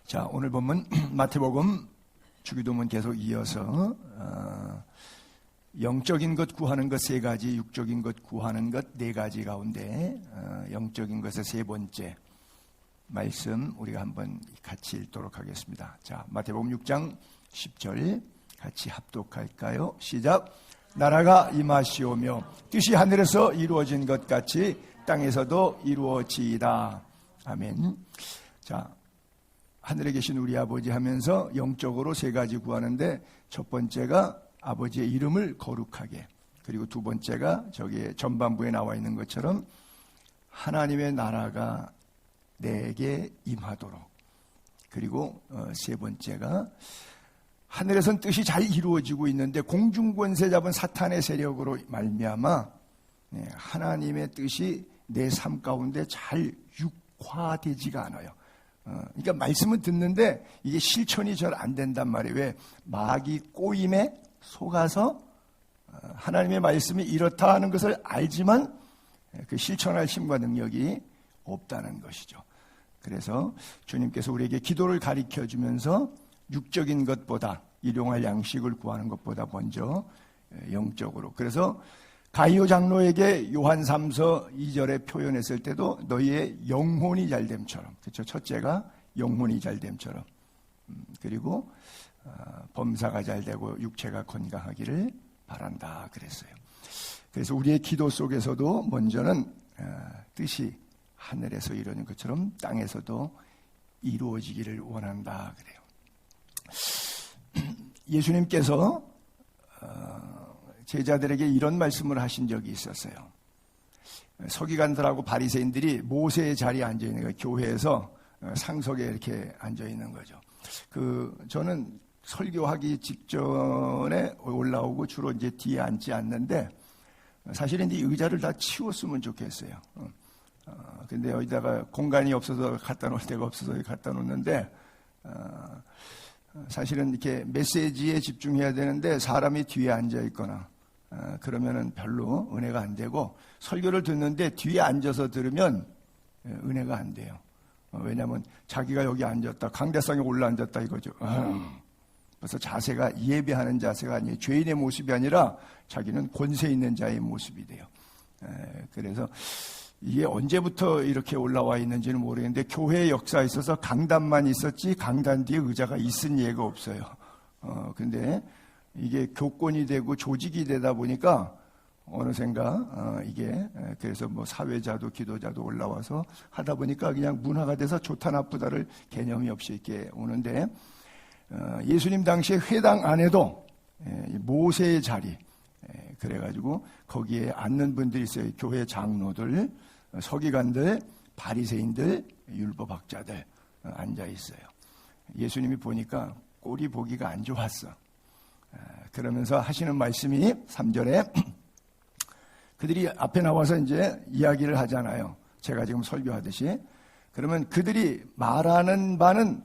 자, 오늘 본문 마태복음 주기도문 계속 이어서 영적인 것 구하는 것 3가지, 육적인 것 구하는 것 4가지 가운데 영적인 것의 3번째 말씀 우리가 한번 같이 읽도록 하겠습니다. 자, 마태복음 6장 10절 같이 합독할까요? 시작. 나라가 임하시오며 뜻이 하늘에서 이루어진 것 같이 땅에서도 이루어지이다. 아멘. 자, 하늘에 계신 우리 아버지 하면서 영적으로 3가지 구하는데 첫 번째가 아버지의 이름을 거룩하게, 그리고 두 번째가 저기 전반부에 나와 있는 것처럼 하나님의 나라가 내게 임하도록, 그리고 세 번째가 하늘에선 뜻이 잘 이루어지고 있는데 공중권세 잡은 사탄의 세력으로 말미암아 하나님의 뜻이 내 삶 가운데 잘 육화되지가 않아요. 그러니까 말씀은 듣는데 이게 실천이 잘 안 된단 말이에요. 왜? 마귀 꼬임에 속아서 하나님의 말씀이 이렇다 하는 것을 알지만 그 실천할 힘과 능력이 없다는 것이죠. 그래서 주님께서 우리에게 기도를 가르쳐 주면서 육적인 것보다 일용할 양식을 구하는 것보다 먼저 영적으로, 그래서 가이오 장로에게 요한 3서 2절에 표현했을 때도 너희의 영혼이 잘됨처럼, 그렇죠? 첫째가 영혼이 잘됨처럼, 그리고 범사가 잘되고 육체가 건강하기를 바란다 그랬어요. 그래서 우리의 기도 속에서도 먼저는 뜻이 하늘에서 이루어진 것처럼 땅에서도 이루어지기를 원한다 그래요. 예수님께서 제자들에게 이런 말씀을 하신 적이 있었어요. 서기관들하고 바리새인들이 모세의 자리에 앉아 있는 거예요. 교회에서 상석에 이렇게 앉아 있는 거죠. 저는 설교하기 직전에 올라오고 주로 이제 뒤에 앉지 않는데 사실은 이 의자를 다 치웠으면 좋겠어요. 근데 여기다가 공간이 없어서 갖다 놓을 데가 없어서 갖다 놓는데 사실은 이렇게 메시지에 집중해야 되는데 사람이 뒤에 앉아 있거나 그러면은 별로 은혜가 안 되고, 설교를 듣는데 뒤에 앉아서 들으면 은혜가 안 돼요. 왜냐하면 자기가 여기 앉았다, 강대상에 올라앉았다 이거죠. 그래서 자세가 예배하는 자세가 아니에요. 죄인의 모습이 아니라 자기는 권세 있는 자의 모습이 돼요. 그래서 이게 언제부터 이렇게 올라와 있는지는 모르겠는데 교회의 역사에 있어서 강단만 있었지 강단 뒤에 의자가 있은 예가 없어요. 근데 이게 교권이 되고 조직이 되다 보니까 어느샌가 이게 그래서 뭐 사회자도 기도자도 올라와서 하다 보니까 그냥 문화가 돼서 좋다 나쁘다를 개념이 없이 이렇게 오는데, 예수님 당시에 회당 안에도 모세의 자리, 그래가지고 거기에 앉는 분들이 있어요. 교회 장로들, 서기관들, 바리새인들, 율법학자들 앉아 있어요. 예수님이 보니까 꼴이 보기가 안 좋았어. 그러면서 하시는 말씀이 3절에 그들이 앞에 나와서 이제 이야기를 하잖아요. 제가 지금 설교하듯이. 그러면 그들이 말하는 바는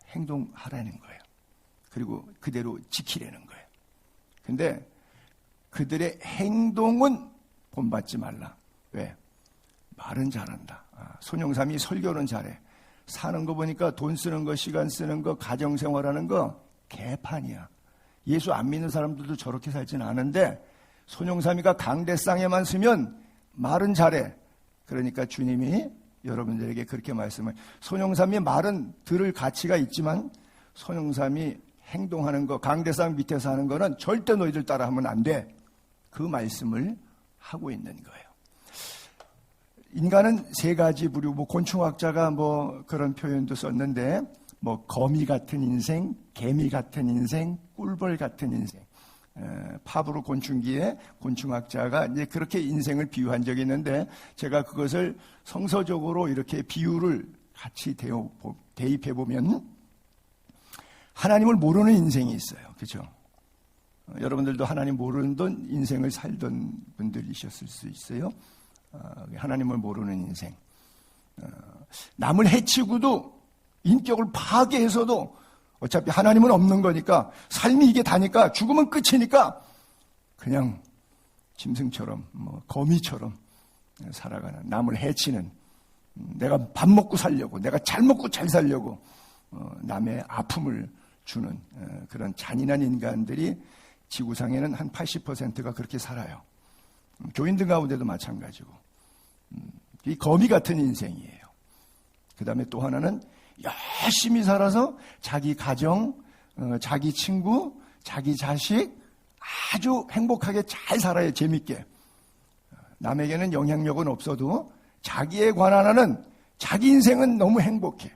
행동하라는 거예요. 그리고 그대로 지키라는 거예요. 근데 그들의 행동은 본받지 말라. 왜? 말은 잘한다. 손영삼이 설교는 잘해. 사는 거 보니까 돈 쓰는 거, 시간 쓰는 거, 가정생활하는 거 개판이야. 예수 안 믿는 사람들도 저렇게 살진 않은데 손영삼이가 강대상에만 쓰면 말은 잘해. 그러니까 주님이 여러분들에게 그렇게 말씀을, 손영삼이 말은 들을 가치가 있지만 손영삼이 행동하는 거, 강대상 밑에서 하는 거는 절대 너희들 따라하면 안 돼. 그 말씀을 하고 있는 거예요. 인간은 3가지 부류, 곤충학자가 그런 표현도 썼는데, 거미 같은 인생, 개미 같은 인생, 꿀벌 같은 인생. 파브로 곤충기에 곤충학자가 이제 그렇게 인생을 비유한 적이 있는데, 제가 그것을 성서적으로 이렇게 비유를 같이 대입해 보면 하나님을 모르는 인생이 있어요. 그렇죠? 여러분들도 하나님 모르던 인생을 살던 분들이셨을 수 있어요. 하나님을 모르는 인생. 남을 해치고도 인격을 파괴해서도 어차피 하나님은 없는 거니까, 삶이 이게 다니까, 죽으면 끝이니까 그냥 짐승처럼 거미처럼 살아가는, 남을 해치는 내가 밥 먹고 살려고, 내가 잘 먹고 잘 살려고 남의 아픔을 주는 그런 잔인한 인간들이 지구상에는 한 80%가 그렇게 살아요. 교인들 가운데도 마찬가지고. 이 거미 같은 인생이에요. 그 다음에 또 하나는 열심히 살아서 자기 가정, 자기 친구, 자기 자식 아주 행복하게 잘 살아요. 재밌게. 남에게는 영향력은 없어도 자기에 관한 하는 자기 인생은 너무 행복해.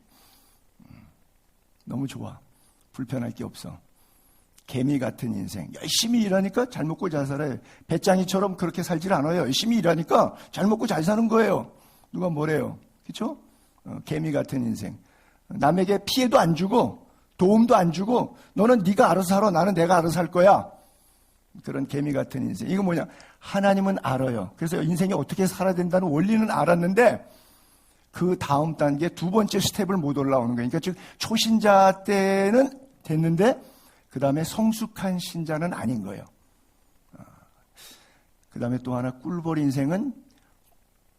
너무 좋아. 불편할 게 없어. 개미 같은 인생. 열심히 일하니까 잘 먹고 잘 살아요. 배짱이처럼 그렇게 살질 않아요. 열심히 일하니까 잘 먹고 잘 사는 거예요. 누가 뭐래요. 그렇죠? 개미 같은 인생. 남에게 피해도 안 주고 도움도 안 주고 너는 네가 알아서 살아. 나는 내가 알아서 할 거야. 그런 개미 같은 인생. 이거 뭐냐? 하나님은 알아요. 그래서 인생이 어떻게 살아야 된다는 원리는 알았는데 그 다음 단계 두 번째 스텝을 못 올라오는 거예요. 그러니까 즉 초신자 때는 됐는데 그 다음에 성숙한 신자는 아닌 거예요. 그 다음에 또 하나 꿀벌 인생은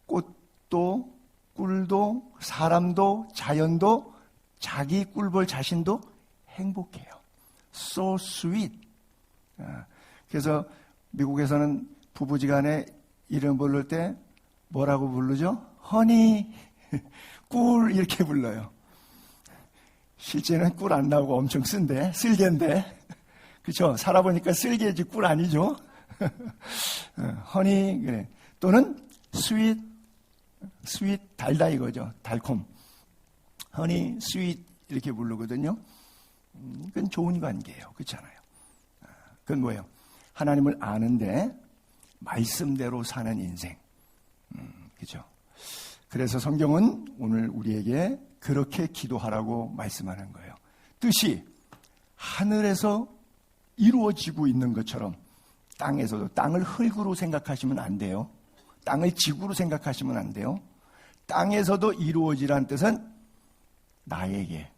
꽃도 꿀도 사람도 자연도 자기 꿀벌 자신도 행복해요. So sweet. 그래서 미국에서는 부부지간에 이름 부를 때 뭐라고 부르죠? 허니, 꿀 이렇게 불러요. 실제는 꿀 안 나오고 엄청 쓴데, 쓸개인데. 그렇죠? 살아보니까 쓸개지 꿀 아니죠? 허니, 그래. 또는 스윗 달다 이거죠. 달콤. 허니, 스윗 이렇게 부르거든요. 그건 좋은 관계예요. 그렇잖아요. 그건 뭐예요? 하나님을 아는데 말씀대로 사는 인생. 그죠? 그래서 성경은 오늘 우리에게 그렇게 기도하라고 말씀하는 거예요. 뜻이 하늘에서 이루어지고 있는 것처럼 땅에서도 땅을 흙으로 생각하시면 안 돼요. 땅을 지구로 생각하시면 안 돼요. 땅에서도 이루어지라는 뜻은 나에게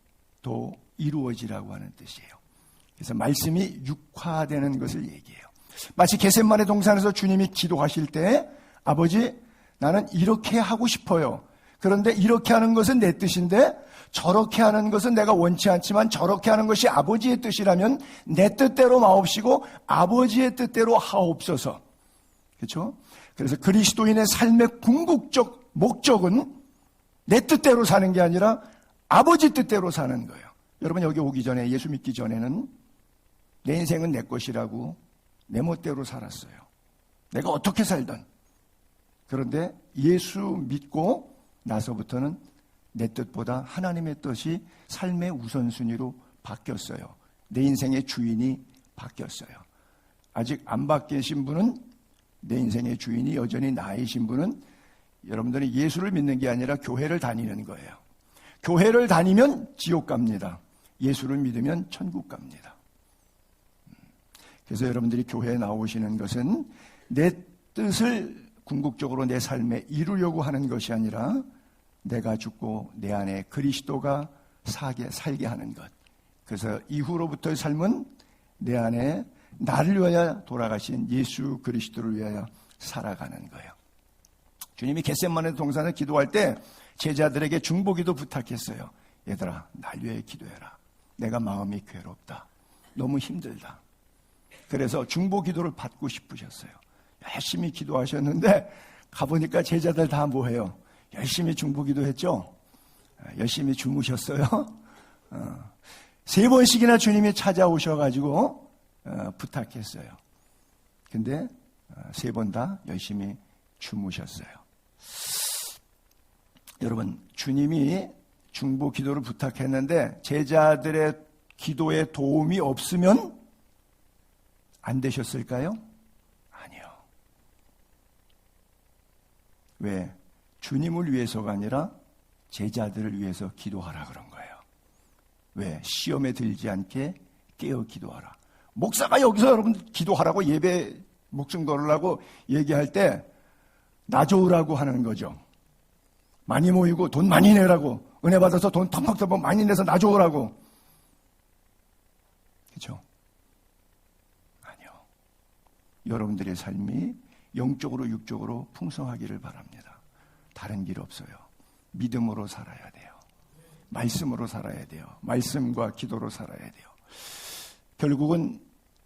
또 이루어지라고 하는 뜻이에요. 그래서 말씀이 육화되는 것을 얘기해요. 마치 겟세마네 동산에서 주님이 기도하실 때 아버지 나는 이렇게 하고 싶어요. 그런데 이렇게 하는 것은 내 뜻인데 저렇게 하는 것은 내가 원치 않지만 저렇게 하는 것이 아버지의 뜻이라면 내 뜻대로 마옵시고 아버지의 뜻대로 하옵소서. 그렇죠? 그래서 그리스도인의 삶의 궁극적 목적은 내 뜻대로 사는 게 아니라 아버지 뜻대로 사는 거예요. 여러분 여기 오기 전에 예수 믿기 전에는 내 인생은 내 것이라고 내 멋대로 살았어요. 내가 어떻게 살든. 그런데 예수 믿고 나서부터는 내 뜻보다 하나님의 뜻이 삶의 우선순위로 바뀌었어요. 내 인생의 주인이 바뀌었어요. 아직 안 바뀌신 분은 내 인생의 주인이 여전히 나이신 분은 여러분들이 예수를 믿는 게 아니라 교회를 다니는 거예요. 교회를 다니면 지옥 갑니다. 예수를 믿으면 천국 갑니다. 그래서 여러분들이 교회에 나오시는 것은 내 뜻을 궁극적으로 내 삶에 이루려고 하는 것이 아니라 내가 죽고 내 안에 그리스도가 살게 하는 것. 그래서 이후로부터의 삶은 내 안에 나를 위하여 돌아가신 예수 그리스도를 위하여 살아가는 거예요. 주님이 겟세마네 동산에 기도할 때 제자들에게 중보기도 부탁했어요. 얘들아, 날 위해 기도해라. 내가 마음이 괴롭다. 너무 힘들다. 그래서 중보기도를 받고 싶으셨어요. 열심히 기도하셨는데 가보니까 제자들 다 뭐해요? 열심히 중보기도 했죠? 열심히 주무셨어요? 3번씩이나 주님이 찾아오셔가지고 부탁했어요. 근데 3번 다 열심히 주무셨어요. 여러분, 주님이 중보기도를 부탁했는데 제자들의 기도에 도움이 없으면 안 되셨을까요? 아니요. 왜? 주님을 위해서가 아니라 제자들을 위해서 기도하라 그런 거예요. 왜? 시험에 들지 않게 깨어 기도하라. 목사가 여기서 여러분 기도하라고 예배 목숨 걸으라고 얘기할 때 놔줘라고 하는 거죠. 많이 모이고 돈 많이 내라고, 은혜 받아서 돈 턱턱턱 많이 내서 놔줘라고. 그렇죠? 아니요. 여러분들의 삶이 영적으로 육적으로 풍성하기를 바랍니다. 다른 길 없어요. 믿음으로 살아야 돼요. 말씀으로 살아야 돼요. 말씀과 기도로 살아야 돼요. 결국은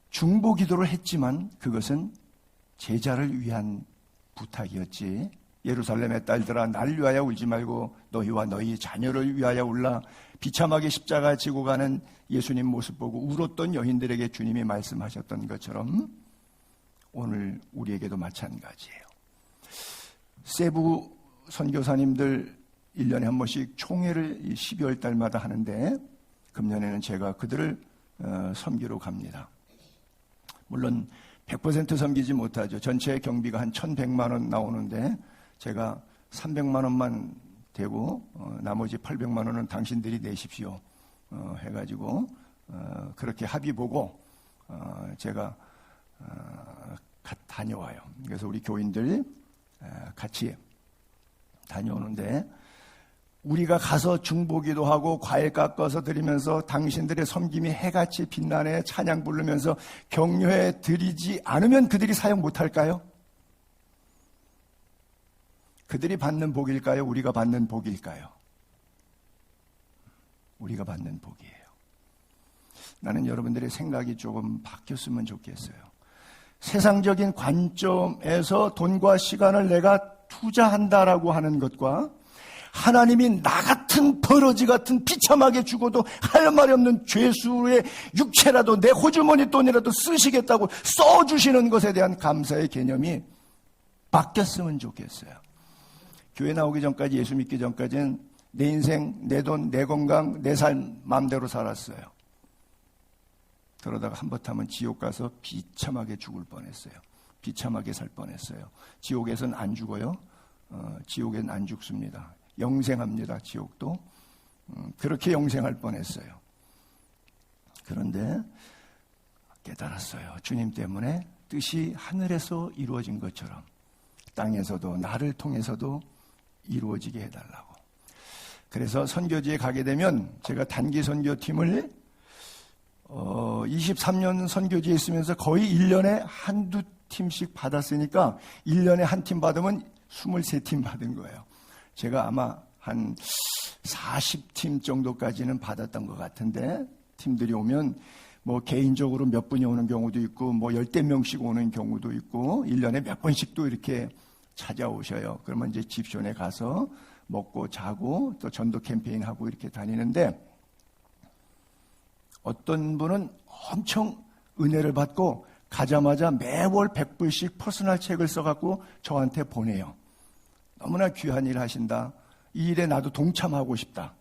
중보 기도를 했지만 그것은 제자를 위한 부탁이었지. 예루살렘의 딸들아 날 위하여 울지 말고 너희와 너희 자녀를 위하여 울라. 비참하게 십자가 지고 가는 예수님 모습 보고 울었던 여인들에게 주님이 말씀하셨던 것처럼 오늘 우리에게도 마찬가지예요. 세부 선교사님들 1년에 한 번씩 총회를 12월 달마다 하는데 금년에는 제가 그들을 섬기러 갑니다. 물론 100% 섬기지 못하죠. 전체 경비가 한 1,100만 원 나오는데 제가 300만 원만 되고 나머지 800만 원은 당신들이 내십시오 해가지고 그렇게 합의 보고 제가 다녀와요. 그래서 우리 교인들 같이 다녀오는데 우리가 가서 중보기도 하고 과일 깎아서 드리면서 당신들의 섬김이 해같이 빛나네 찬양 부르면서 격려해 드리지 않으면 그들이 사역 못할까요? 그들이 받는 복일까요? 우리가 받는 복일까요? 우리가 받는 복이에요. 나는 여러분들의 생각이 조금 바뀌었으면 좋겠어요. 세상적인 관점에서 돈과 시간을 내가 투자한다라고 하는 것과 하나님이 나 같은 버러지 같은 비참하게 죽어도 할 말이 없는 죄수의 육체라도 내 호주머니 돈이라도 쓰시겠다고 써주시는 것에 대한 감사의 개념이 바뀌었으면 좋겠어요. 교회 나오기 전까지, 예수 믿기 전까지는 내 인생, 내 돈, 내 건강, 내 삶 마음대로 살았어요. 그러다가 한바탕은 지옥 가서 비참하게 죽을 뻔했어요. 비참하게 살 뻔했어요. 지옥에서는 안 죽어요. 지옥엔 안 죽습니다. 영생합니다. 지옥도. 그렇게 영생할 뻔했어요. 그런데 깨달았어요. 주님 때문에 뜻이 하늘에서 이루어진 것처럼 땅에서도 나를 통해서도 이루어지게 해달라고. 그래서 선교지에 가게 되면 제가 단기 선교팀을 23년 선교지에 있으면서 거의 1년에 한두 팀씩 받았으니까 1년에 한 팀 받으면 23팀 받은 거예요. 제가 아마 한 40팀 정도까지는 받았던 것 같은데 팀들이 오면 뭐 개인적으로 몇 분이 오는 경우도 있고 뭐 10대 명씩 오는 경우도 있고 1년에 몇 번씩도 이렇게 찾아오셔요. 그러면 이제 집션에 가서 먹고 자고 또 전도 캠페인하고 이렇게 다니는데 어떤 분은 엄청 은혜를 받고 가자마자 매월 100불씩 퍼스널 책을 써갖고 저한테 보내요. 너무나 귀한 일 하신다. 이 일에 나도 동참하고 싶다.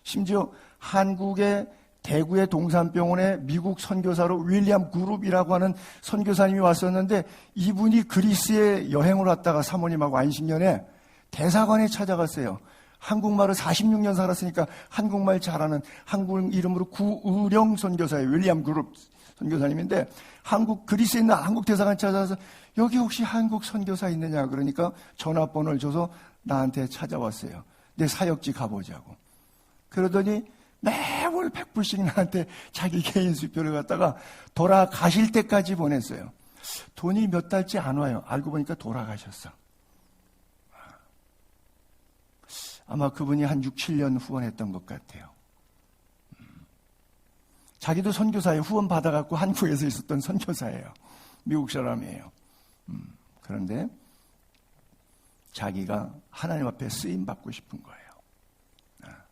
심지어 한국의 대구의 동산병원에 미국 선교사로 윌리엄 그룹이라고 하는 선교사님이 왔었는데 이분이 그리스에 여행을 왔다가 사모님하고 안식년에 대사관에 찾아갔어요. 한국말을 46년 살았으니까 한국말 잘하는 한국 이름으로 구의령 선교사예요. 윌리엄 그룹 선교사님인데 그리스에 있는 한국 대사관 찾아서 여기 혹시 한국 선교사 있느냐 그러니까 전화번호를 줘서 나한테 찾아왔어요. 내 사역지 가보자고. 그러더니 매월 100불씩 나한테 자기 개인 수표를 갖다가 돌아가실 때까지 보냈어요. 돈이 몇 달째 안 와요. 알고 보니까 돌아가셨어. 아마 그분이 한 6, 7년 후원했던 것 같아요. 자기도 선교사에 후원 받아갖고 한국에서 있었던 선교사예요. 미국 사람이에요. 그런데 자기가 하나님 앞에 쓰임 받고 싶은 거예요.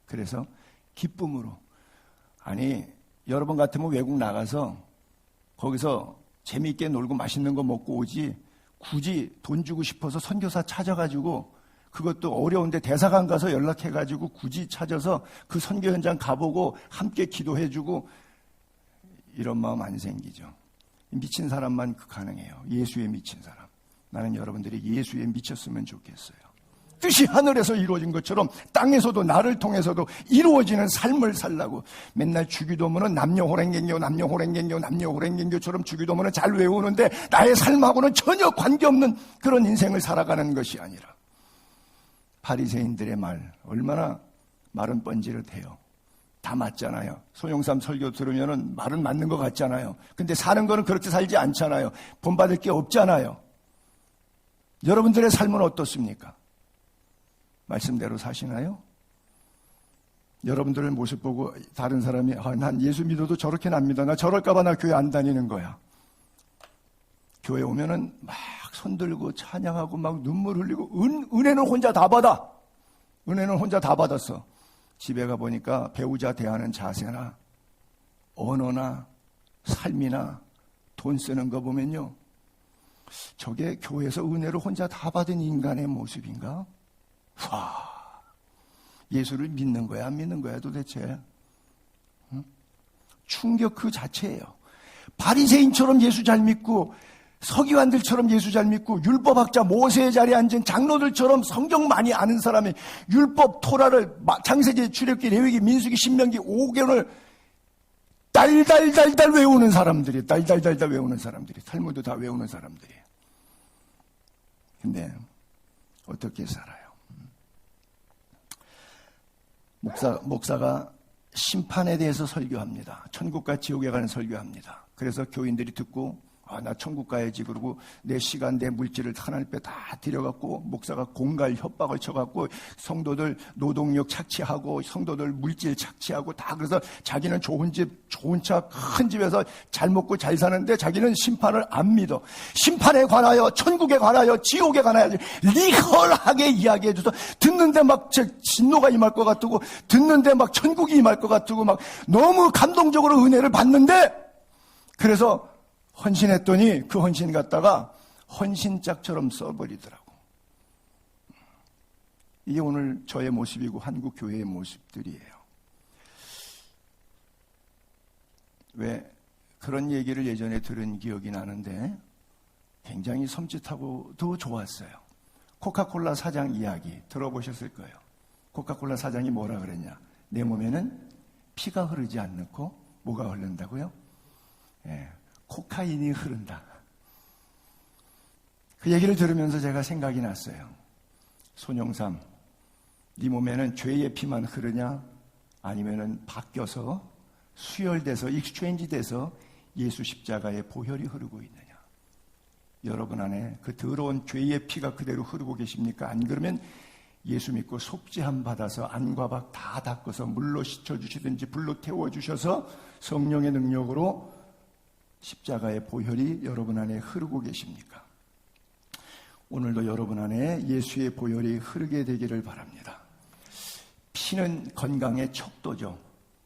그래서 기쁨으로. 아니 여러분 같으면 외국 나가서 거기서 재미있게 놀고 맛있는 거 먹고 오지 굳이 돈 주고 싶어서 선교사 찾아가지고 그것도 어려운데 대사관 가서 연락해가지고 굳이 찾아서 그 선교 현장 가보고 함께 기도해주고 이런 마음 안 생기죠. 미친 사람만 가능해요. 예수에 미친 사람. 나는 여러분들이 예수에 미쳤으면 좋겠어요. 뜻이 하늘에서 이루어진 것처럼 땅에서도 나를 통해서도 이루어지는 삶을 살라고. 맨날 주기도문은 남녀호랭갱교처럼 주기도문은 잘 외우는데 나의 삶하고는 전혀 관계없는 그런 인생을 살아가는 것이 아니라 바리새인들의 말 얼마나 말은 뻔지릇해요. 다 맞잖아요. 소영삼 설교 들으면은 말은 맞는 것 같잖아요. 근데 사는 거는 그렇게 살지 않잖아요. 본받을 게 없잖아요. 여러분들의 삶은 어떻습니까? 말씀대로 사시나요? 여러분들의 모습 보고 다른 사람이 난 예수 믿어도 저렇게는 안 믿어. 나 저럴까봐 나 교회 안 다니는 거야. 교회 오면은 막 손들고 찬양하고 막 눈물 흘리고 은혜는 혼자 다 받아. 은혜는 혼자 다 받았어. 집에 가보니까 배우자 대하는 자세나 언어나 삶이나 돈 쓰는 거 보면요. 저게 교회에서 은혜를 혼자 다 받은 인간의 모습인가? 와, 예수를 믿는 거야, 안 믿는 거야 도대체? 응? 충격 그 자체예요. 바리새인처럼 예수 잘 믿고 서기관들처럼 예수 잘 믿고 율법학자 모세의 자리에 앉은 장로들처럼 성경 많이 아는 사람이 율법 토라를 창세기, 출애굽기, 레위기, 민수기, 신명기 5권을 달달달달 외우는 사람들이, 달달달달 외우는 사람들이, 탈무드 다 외우는 사람들이. 근데 어떻게 살아요? 목사가 심판에 대해서 설교합니다. 천국과 지옥에 관한 설교합니다. 그래서 교인들이 듣고 나 천국 가야지. 그러고 내 시간, 내 물질을 하나님 앞에 다 들여갖고 목사가 공갈 협박을 쳐갖고 성도들 노동력 착취하고 성도들 물질 착취하고 다 그래서 자기는 좋은 집, 좋은 차, 큰 집에서 잘 먹고 잘 사는데 자기는 심판을 안 믿어. 심판에 관하여, 천국에 관하여, 지옥에 관하여 리얼하게 이야기해줘서 듣는데 막 진노가 임할 것 같고 듣는데 막 천국이 임할 것 같고 막 너무 감동적으로 은혜를 받는데 그래서 헌신했더니 그 헌신 갖다가 헌신짝처럼 써버리더라고. 이게 오늘 저의 모습이고 한국 교회의 모습들이에요. 왜 그런 얘기를 예전에 들은 기억이 나는데 굉장히 섬찟하고도 좋았어요. 코카콜라 사장 이야기 들어보셨을 거예요. 코카콜라 사장이 뭐라 그랬냐? 내 몸에는 피가 흐르지 않고 뭐가 흐른다고요? 예. 코카인이 흐른다. 그 얘기를 들으면서 제가 생각이 났어요. 손영삼, 네 몸에는 죄의 피만 흐르냐? 아니면은 바뀌어서 수혈돼서 익스체인지 돼서 예수 십자가의 보혈이 흐르고 있느냐? 여러분 안에 그 더러운 죄의 피가 그대로 흐르고 계십니까? 안 그러면 예수 믿고 속죄함 받아서 안과 밖 다 닦아서 물로 씻어주시든지 불로 태워주셔서 성령의 능력으로 십자가의 보혈이 여러분 안에 흐르고 계십니까? 오늘도 여러분 안에 예수의 보혈이 흐르게 되기를 바랍니다. 피는 건강의 척도죠.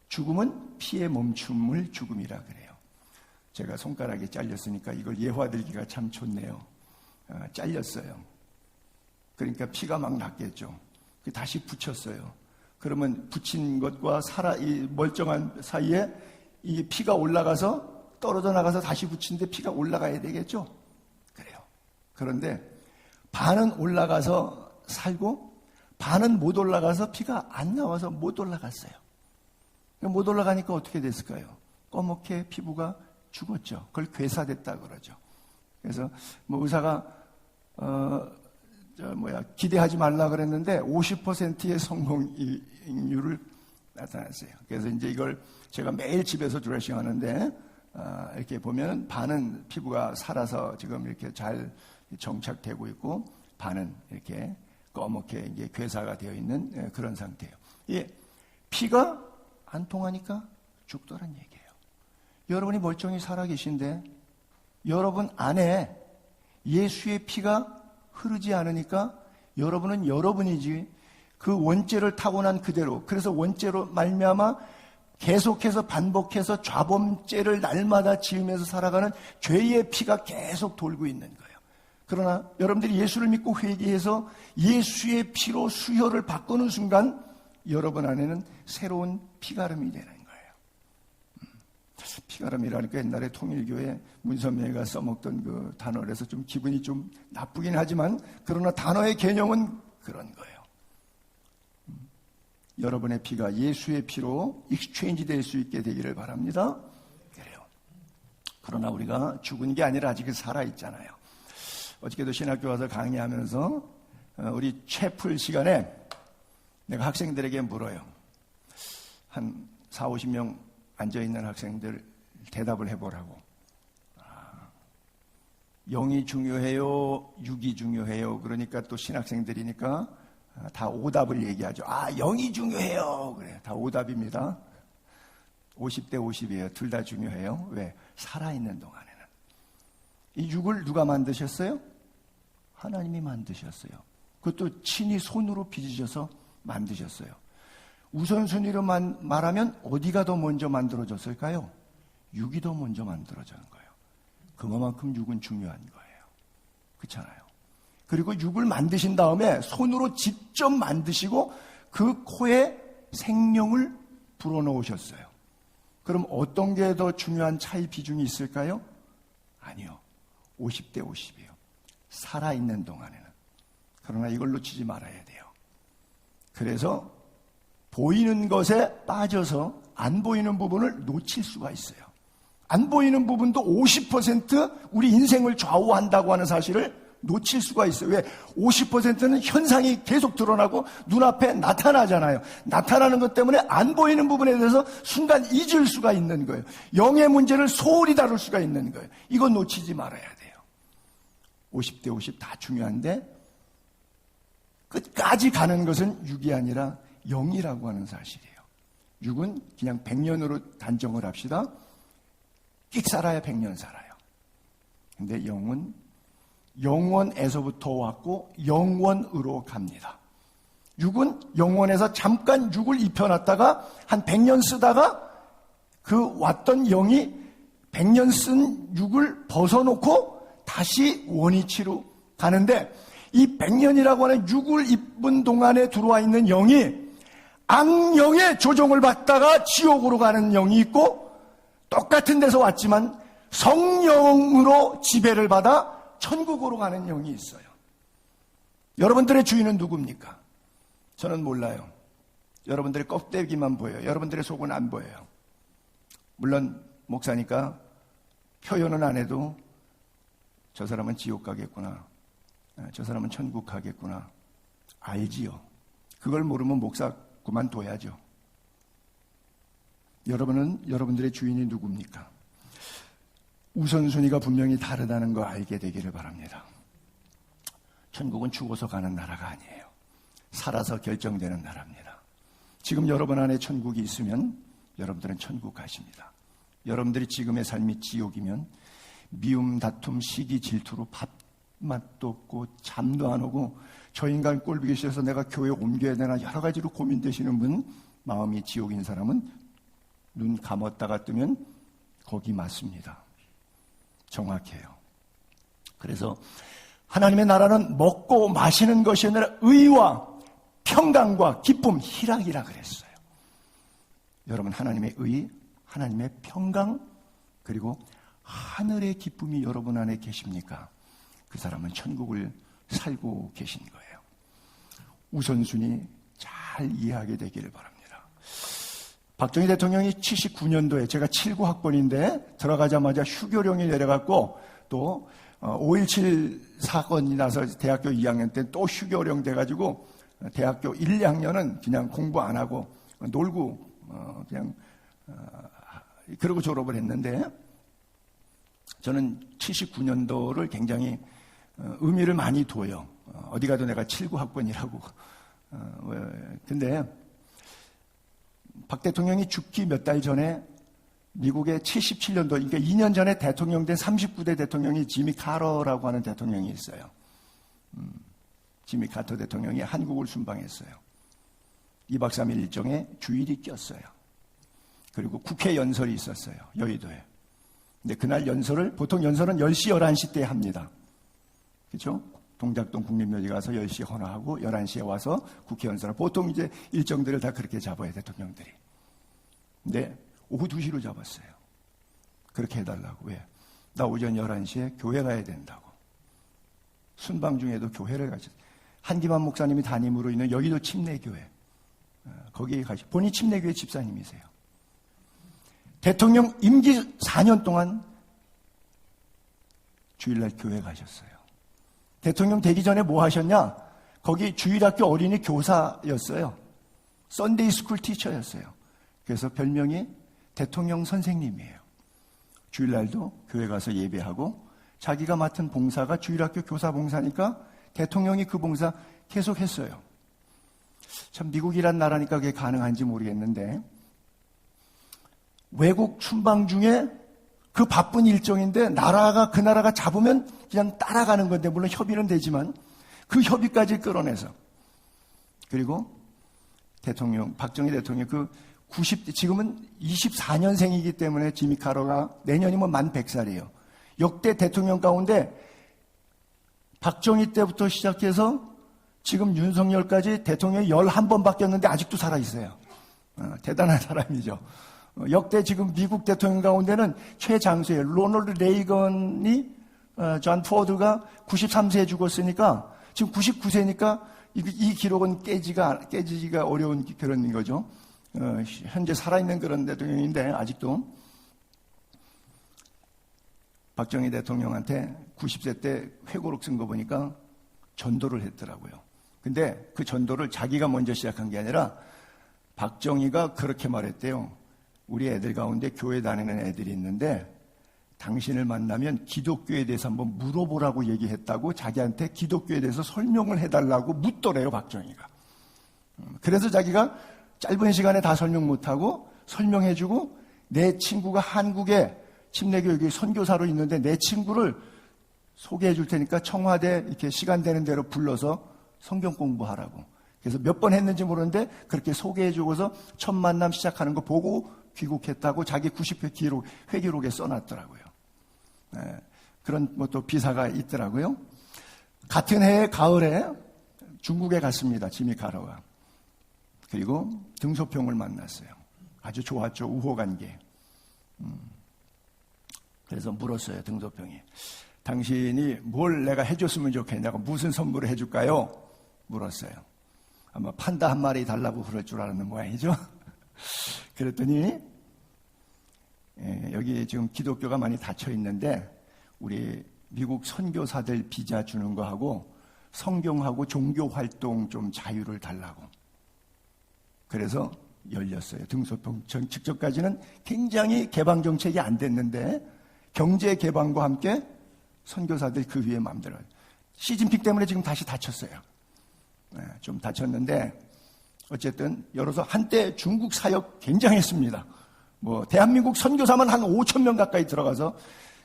죽음은 피의 멈춤을 죽음이라 그래요. 제가 손가락이 잘렸으니까 이걸 예화들기가 참 좋네요. 잘렸어요. 그러니까 피가 막 났겠죠. 다시 붙였어요. 그러면 붙인 것과 이 멀쩡한 사이에 이 피가 올라가서 떨어져 나가서 다시 붙이는데 피가 올라가야 되겠죠? 그래요. 그런데 반은 올라가서 살고 반은 못 올라가서 피가 안 나와서 못 올라갔어요. 못 올라가니까 어떻게 됐을까요? 꺼멓게 피부가 죽었죠. 그걸 괴사됐다 그러죠. 그래서 의사가 기대하지 말라 그랬는데 50%의 성공률을 나타났어요. 그래서 이제 이걸 제가 매일 집에서 드레싱 하는데 이렇게 보면 반은 피부가 살아서 지금 이렇게 잘 정착되고 있고 반은 이렇게 꺼멓게 이제 괴사가 되어 있는 그런 상태예요. 이 피가 안 통하니까 죽더란 얘기예요. 여러분이 멀쩡히 살아 계신데 여러분 안에 예수의 피가 흐르지 않으니까 여러분은 여러분이지 그 원죄를 타고난 그대로 그래서 원죄로 말미암아 계속해서 반복해서 좌범죄를 날마다 지으면서 살아가는 죄의 피가 계속 돌고 있는 거예요. 그러나 여러분들이 예수를 믿고 회개해서 예수의 피로 수혈을 바꾸는 순간 여러분 안에는 새로운 피가름이 되는 거예요. 피가름이라니까 옛날에 통일교회 문선명이가 써먹던 그 단어라서 좀 기분이 좀 나쁘긴 하지만 그러나 단어의 개념은 그런 거예요. 여러분의 피가 예수의 피로 익스체인지 될 수 있게 되기를 바랍니다. 그래요. 그러나 우리가 죽은 게 아니라 아직 살아있잖아요. 어저께도 신학교 와서 강의하면서 우리 채플 시간에 내가 학생들에게 물어요. 한 40-50명 앉아있는 학생들 대답을 해보라고. 영이 중요해요? 육이 중요해요? 그러니까 또 신학생들이니까 다 오답을 얘기하죠. 영이 중요해요. 그래, 다 오답입니다. 50대 50이에요. 둘 다 중요해요. 왜? 살아있는 동안에는. 이 육을 누가 만드셨어요? 하나님이 만드셨어요. 그것도 친히 손으로 빚으셔서 만드셨어요. 우선순위로 말하면 어디가 더 먼저 만들어졌을까요? 육이 더 먼저 만들어진 거예요. 그만큼 육은 중요한 거예요. 그렇잖아요. 그리고 육을 만드신 다음에 손으로 직접 만드시고 그 코에 생명을 불어넣으셨어요. 그럼 어떤 게 더 중요한 차이 비중이 있을까요? 아니요. 50대 50이에요. 살아있는 동안에는. 그러나 이걸 놓치지 말아야 돼요. 그래서 보이는 것에 빠져서 안 보이는 부분을 놓칠 수가 있어요. 안 보이는 부분도 50% 우리 인생을 좌우한다고 하는 사실을 놓칠 수가 있어요. 왜? 50%는 현상이 계속 드러나고 눈앞에 나타나잖아요. 나타나는 것 때문에 안 보이는 부분에 대해서 순간 잊을 수가 있는 거예요. 영의 문제를 소홀히 다룰 수가 있는 거예요. 이건 놓치지 말아야 돼요. 50대 50 다 중요한데 끝까지 가는 것은 육이 아니라 영이라고 하는 사실이에요. 육은 그냥 100년으로 단정을 합시다. 끽 살아야 100년 살아요. 근데 영은 영원에서부터 왔고 영원으로 갑니다. 육은 영원에서 잠깐 육을 입혀놨다가 한 100년 쓰다가 그 왔던 영이 100년 쓴 육을 벗어놓고 다시 원위치로 가는데 이 100년이라고 하는 육을 입은 동안에 들어와 있는 영이 악령의 조종을 받다가 지옥으로 가는 영이 있고 똑같은 데서 왔지만 성령으로 지배를 받아 천국으로 가는 영이 있어요. 여러분들의 주인은 누굽니까? 저는 몰라요. 여러분들의 껍데기만 보여요. 여러분들의 속은 안 보여요. 물론 목사니까 표현은 안 해도 저 사람은 지옥 가겠구나. 저 사람은 천국 가겠구나. 알지요. 그걸 모르면 목사 그만둬야죠. 여러분은 여러분들의 주인이 누굽니까? 우선순위가 분명히 다르다는 거 알게 되기를 바랍니다. 천국은 죽어서 가는 나라가 아니에요. 살아서 결정되는 나라입니다. 지금 여러분 안에 천국이 있으면 여러분들은 천국 가십니다. 여러분들이 지금의 삶이 지옥이면 미움, 다툼, 시기, 질투로 밥맛도 없고 잠도 안 오고 저 인간 꼴보기 싫어서 내가 교회 옮겨야 되나 여러 가지로 고민되시는 분, 마음이 지옥인 사람은 눈 감았다가 뜨면 거기 맞습니다. 정확해요. 그래서 하나님의 나라는 먹고 마시는 것이 아니라 의와 평강과 기쁨, 희락이라 그랬어요. 여러분 하나님의 의, 하나님의 평강, 그리고 하늘의 기쁨이 여러분 안에 계십니까? 그 사람은 천국을 살고 계신 거예요. 우선순위 잘 이해하게 되기를 바랍니다. 박정희 대통령이 79년도에 제가 79 학번인데 들어가자마자 휴교령이 내려갔고 또 5.17 사건이 나서 대학교 2학년 때 또 휴교령 돼가지고 대학교 1, 2학년은 그냥 공부 안 하고 놀고 그냥 그러고 졸업을 했는데 저는 79년도를 굉장히 의미를 많이 둬요. 어디 가도 내가 79 학번이라고. 근데 박 대통령이 죽기 몇 달 전에 미국의 77년도, 그러니까 2년 전에 대통령 된 39대 대통령이 지미 카터라고 하는 대통령이 있어요. 지미 카터 대통령이 한국을 순방했어요. 2박 3일 일정에 주일이 꼈어요. 그리고 국회 연설이 있었어요. 여의도에. 근데 그날 연설을, 보통 연설은 10시, 11시 때 합니다. 그렇죠? 동작동 국립묘지 가서 10시에 헌화하고 11시에 와서 국회 연설을 보통 이제 일정들을 다 그렇게 잡아야 대통령들이. 근데 오후 2시로 잡았어요. 그렇게 해달라고. 왜? 나 오전 11시에 교회 가야 된다고. 순방 중에도 교회를 가셨어요. 한기만 목사님이 담임으로 있는 여의도 침례교회. 거기에 가시. 본인 침례교회 집사님이세요. 대통령 임기 4년 동안 주일날 교회 가셨어요. 대통령 되기 전에 뭐 하셨냐? 거기 주일학교 어린이 교사였어요. 썬데이 스쿨 티처였어요. 그래서 별명이 대통령 선생님이에요. 주일날도 교회 가서 예배하고 자기가 맡은 봉사가 주일학교 교사 봉사니까 대통령이 그 봉사 계속 했어요. 참 미국이란 나라니까 그게 가능한지 모르겠는데 외국 순방 중에 그 바쁜 일정인데 그 나라가 잡으면 그냥 따라가는 건데 물론 협의는 되지만 그 협의까지 끌어내서 그리고 박정희 대통령 그 90대 지금은 24년생이기 때문에 지미 카터가 내년이면 만 100살이에요. 역대 대통령 가운데 박정희 때부터 시작해서 지금 윤석열까지 대통령이 11번 바뀌었는데 아직도 살아있어요. 대단한 사람이죠. 역대 지금 미국 대통령 가운데는 최장수예요. 로널드 레이건이 존 포드가 93세에 죽었으니까 지금 99세니까 이 기록은 깨지기가 어려운 그런 거죠. 현재 살아있는 그런 대통령인데 아직도 박정희 대통령한테 90세 때 회고록 쓴 거 보니까 전도를 했더라고요. 근데 그 전도를 자기가 먼저 시작한 게 아니라 박정희가 그렇게 말했대요. 우리 애들 가운데 교회 다니는 애들이 있는데 당신을 만나면 기독교에 대해서 한번 물어보라고 얘기했다고 자기한테 기독교에 대해서 설명을 해달라고 묻더래요, 박정희가. 그래서 자기가 짧은 시간에 다 설명 못하고 설명해주고 내 친구가 한국에 침례교육의 선교사로 있는데 내 친구를 소개해 줄 테니까 청와대 이렇게 시간 되는 대로 불러서 성경 공부하라고. 그래서 몇 번 했는지 모르는데 그렇게 소개해 주고서 첫 만남 시작하는 거 보고 귀국했다고 자기 90회 회기록에 써놨더라고요. 그런 뭐 또 비사가 있더라고요. 같은 해의 가을에 중국에 갔습니다. 지미 카터가. 그리고 등소평을 만났어요. 아주 좋았죠. 우호관계. 그래서 물었어요. 등소평이. 당신이 뭘 내가 해줬으면 좋겠냐고 무슨 선물을 해줄까요? 물었어요. 아마 판다 한 마리 달라고 그럴 줄 알았는 모양이죠. 그랬더니 여기 지금 기독교가 많이 닫혀 있는데 우리 미국 선교사들 비자 주는 거 하고 성경하고 종교 활동 좀 자유를 달라고. 그래서 열렸어요. 등소평 직전까지는 굉장히 개방 정책이 안 됐는데 경제 개방과 함께 선교사들 그 위에 마음대로. 시진핑 때문에 지금 다시 닫혔어요. 좀 닫혔는데 어쨌든 열어서 한때 중국 사역 굉장했습니다. 뭐 대한민국 선교사만 한 5천 명 가까이 들어가서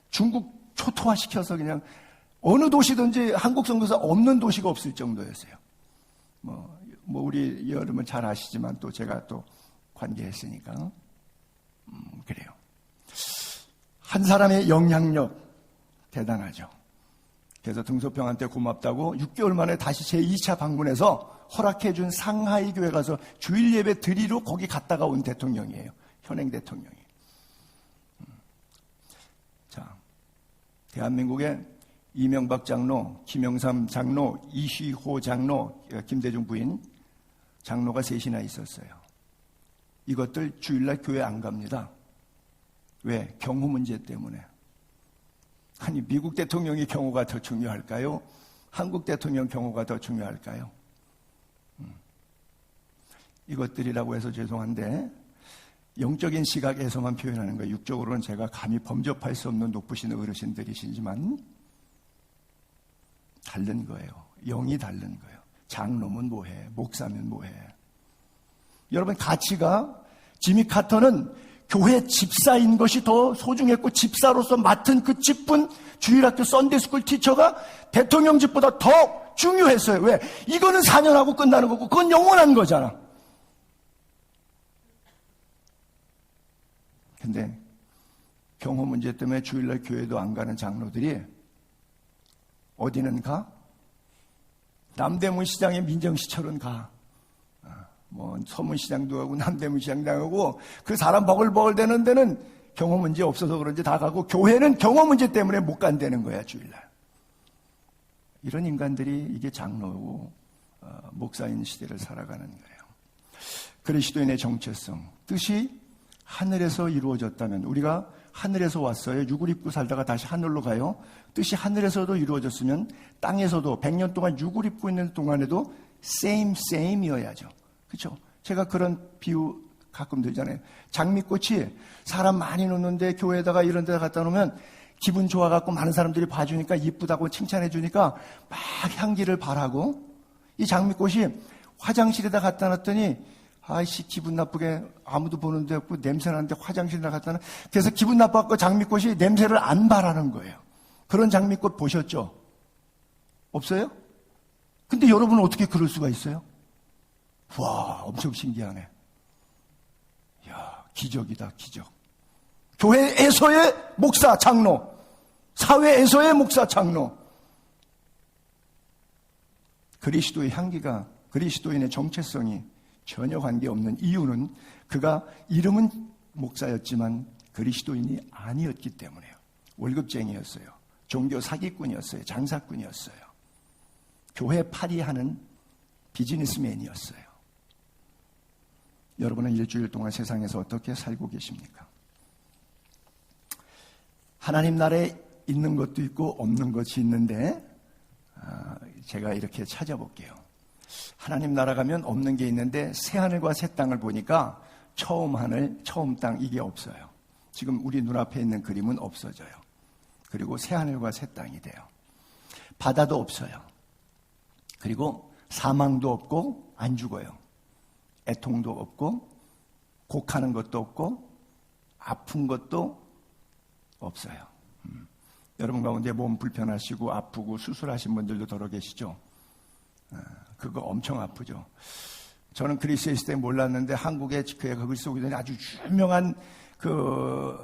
중국 초토화시켜서 그냥 어느 도시든지 한국 선교사 없는 도시가 없을 정도였어요. 뭐 우리 여러분 잘 아시지만 또 제가 또 관계했으니까 그래요. 한 사람의 영향력 대단하죠. 그래서 등소평한테 고맙다고 6개월 만에 다시 제2차 방문해서 허락해준 상하이 교회 가서 주일 예배 드리러 거기 갔다가 온 대통령이에요. 현행 대통령이. 자, 대한민국의 이명박 장로, 김영삼 장로, 이휘호 장로, 김대중 부인 장로가 셋이나 있었어요. 이것들 주일날 교회 안 갑니다. 왜? 경호 문제 때문에. 아니 미국 대통령이 경호가 더 중요할까요? 한국 대통령 경호가 더 중요할까요? 이것들이라고 해서 죄송한데 영적인 시각에서만 표현하는 거예요. 육적으로는 제가 감히 범접할 수 없는 높으신 어르신들이시지만 다른 거예요. 영이 다른 거예요. 장로면 뭐해? 목사면 뭐해? 여러분 가치가 지미 카터는 교회 집사인 것이 더 소중했고 집사로서 맡은 그 직분 주일학교 썬데이스쿨 티처가 대통령 집보다 더 중요했어요. 왜? 이거는 4년하고 끝나는 거고 그건 영원한 거잖아. 근데 경호 문제 때문에 주일날 교회도 안 가는 장로들이 어디는 가? 남대문 시장의 민정시설은 가. 뭐 서문시장도 가고 남대문시장도 가고 그 사람 버글버글 되는 데는 경호 문제 없어서 그런지 다 가고 교회는 경호 문제 때문에 못 간다는 거야 주일날. 이런 인간들이 이게 장로고 목사인 시대를 살아가는 거예요. 그리스도인의 정체성 뜻이 하늘에서 이루어졌다면 우리가 하늘에서 왔어요. 육을 입고 살다가 다시 하늘로 가요. 뜻이 하늘에서도 이루어졌으면 땅에서도 100년 동안 육을 입고 있는 동안에도 same이어야죠. 그렇죠? 제가 그런 비유 가끔 들잖아요. 장미꽃이 사람 많이 놓는데 교회에다가 이런 데다 갖다 놓으면 기분 좋아갖고 많은 사람들이 봐주니까 이쁘다고 칭찬해 주니까 막 향기를 바라고 이 장미꽃이 화장실에다 갖다 놨더니 아이씨 기분 나쁘게 아무도 보는 데 없고 냄새 나는데 화장실에다 갖다 놔. 그래서 기분 나빠갖고 장미꽃이 냄새를 안 바라는 거예요. 그런 장미꽃 보셨죠? 없어요? 근데 여러분은 어떻게 그럴 수가 있어요? 와, 엄청 신기하네. 야, 기적이다, 기적. 교회에서의 목사, 장로, 사회에서의 목사, 장로. 그리스도의 향기가, 그리스도인의 정체성이 전혀 관계없는 이유는 그가 이름은 목사였지만 그리스도인이 아니었기 때문에요. 월급쟁이였어요. 종교 사기꾼이었어요. 장사꾼이었어요. 교회 파리하는 비즈니스맨이었어요. 여러분은 일주일 동안 세상에서 어떻게 살고 계십니까? 하나님 나라에 있는 것도 있고 없는 것이 있는데 제가 이렇게 찾아볼게요. 하나님 나라 가면 없는 게 있는데 새하늘과 새 땅을 보니까 처음 하늘, 처음 땅 이게 없어요. 지금 우리 눈앞에 있는 그림은 없어져요. 그리고 새하늘과 새 땅이 돼요. 바다도 없어요. 그리고 사망도 없고 안 죽어요. 애통도 없고 곡하는 것도 없고 아픈 것도 없어요. 여러분 가운데 몸 불편하시고 아프고 수술하신 분들도 더러 계시죠? 그거 엄청 아프죠. 저는 그리스에 있을 때 몰랐는데 한국에 그리스 오기 전에 아주 유명한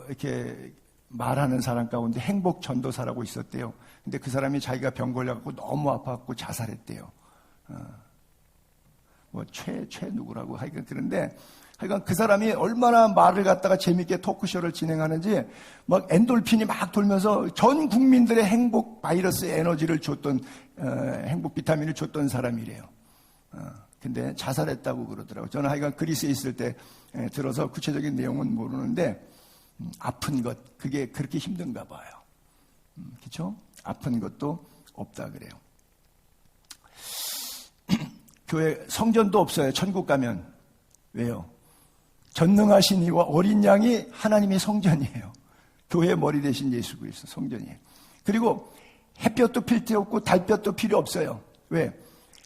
이렇게 말하는 사람 가운데 행복 전도사라고 있었대요. 근데 그 사람이 자기가 병 걸려갖고 너무 아파갖고 자살했대요. 최 누구라고 하여간 그런데 하여간 그 사람이 얼마나 말을 갖다가 재밌게 토크쇼를 진행하는지 막 엔돌핀이 막 돌면서 전 국민들의 행복 바이러스의 에너지를 줬던 행복 비타민을 줬던 사람이래요. 근데 자살했다고 그러더라고요. 저는 하여간 그리스에 있을 때 들어서 구체적인 내용은 모르는데 아픈 것 그게 그렇게 힘든가 봐요. 그렇죠? 아픈 것도 없다 그래요. 교회 성전도 없어요. 천국 가면. 왜요? 전능하신 이와 어린 양이 하나님의 성전이에요. 교회의 머리 대신 예수 그리스도 성전이에요. 그리고 햇볕도 필요 없고 달볕도 필요 없어요. 왜?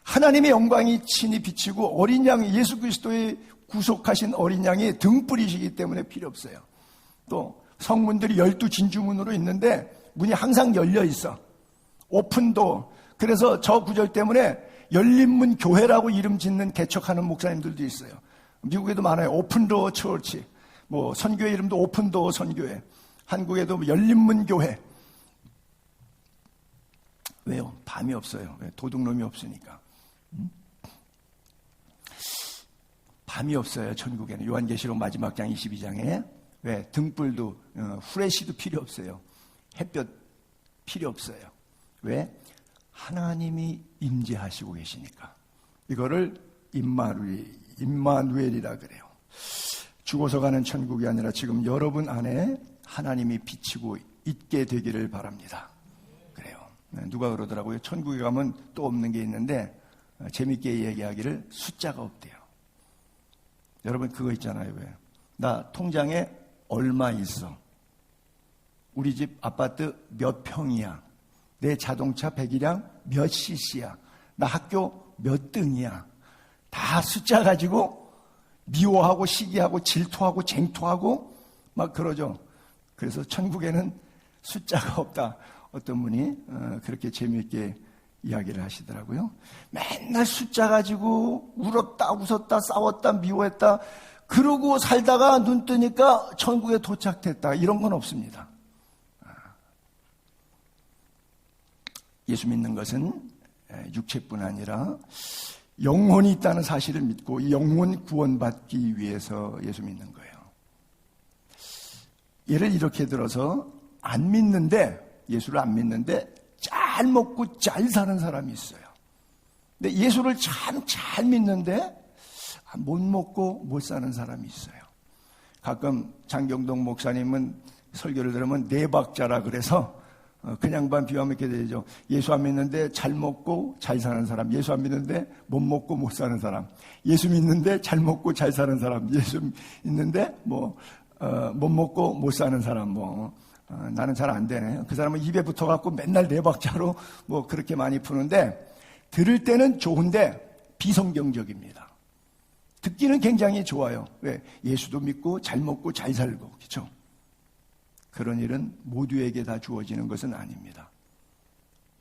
하나님의 영광이 친히 비치고 어린 양이 예수 그리스도의 구속하신 어린 양이 등불이시기 때문에 필요 없어요. 또 성문들이 12진주문으로 있는데 문이 항상 열려 있어. 오픈도. 그래서 저 구절 때문에 열린문 교회라고 이름 짓는 개척하는 목사님들도 있어요. 미국에도 많아요. 오픈도어 처치. 선교회 이름도 오픈도어 선교회. 한국에도 열린문 교회. 왜요? 밤이 없어요. 왜? 도둑놈이 없으니까. 밤이 없어요. 천국에는. 요한계시록 마지막 장 22장에. 왜? 등불도 후레쉬도 필요 없어요. 햇볕 필요 없어요. 왜? 하나님이 임재하시고 계시니까. 이거를 임마누엘이라 그래요. 죽어서 가는 천국이 아니라 지금 여러분 안에 하나님이 비치고 있게 되기를 바랍니다. 그래요. 누가 그러더라고요. 천국에 가면 또 없는 게 있는데 재밌게 얘기하기를 숫자가 없대요. 여러분 그거 있잖아요. 왜? 나 통장에 얼마 있어? 우리 집 아파트 몇 평이야? 내 자동차 배기량 몇 cc야? 나 학교 몇 등이야? 다 숫자 가지고 미워하고 시기하고 질투하고 쟁투하고 막 그러죠. 그래서 천국에는 숫자가 없다. 어떤 분이 그렇게 재미있게 이야기를 하시더라고요. 맨날 숫자 가지고 울었다 웃었다 싸웠다 미워했다 그러고 살다가 눈 뜨니까 천국에 도착했다. 이런 건 없습니다. 예수 믿는 것은 육체뿐 아니라 영혼이 있다는 사실을 믿고 이 영혼 구원받기 위해서 예수 믿는 거예요. 예를 이렇게 들어서 안 믿는데 예수를 안 믿는데 잘 먹고 잘 사는 사람이 있어요. 근데 예수를 참 잘 믿는데 못 먹고 못 사는 사람이 있어요. 가끔 장경동 목사님은 설교를 들으면 네 박자라 그래서 그냥 반 비유하면 이렇게 되죠. 예수 안 믿는데 잘 먹고 잘 사는 사람, 예수 안 믿는데 못 먹고 못 사는 사람, 예수 믿는데 잘 먹고 잘 사는 사람, 예수 믿는데 못 먹고 못 사는 사람, 나는 잘 안 되네. 그 사람은 입에 붙어갖고 맨날 네 박자로 그렇게 많이 푸는데 들을 때는 좋은데 비성경적입니다. 듣기는 굉장히 좋아요. 왜? 예수도 믿고 잘 먹고 잘 살고, 그렇죠? 그런 일은 모두에게 다 주어지는 것은 아닙니다.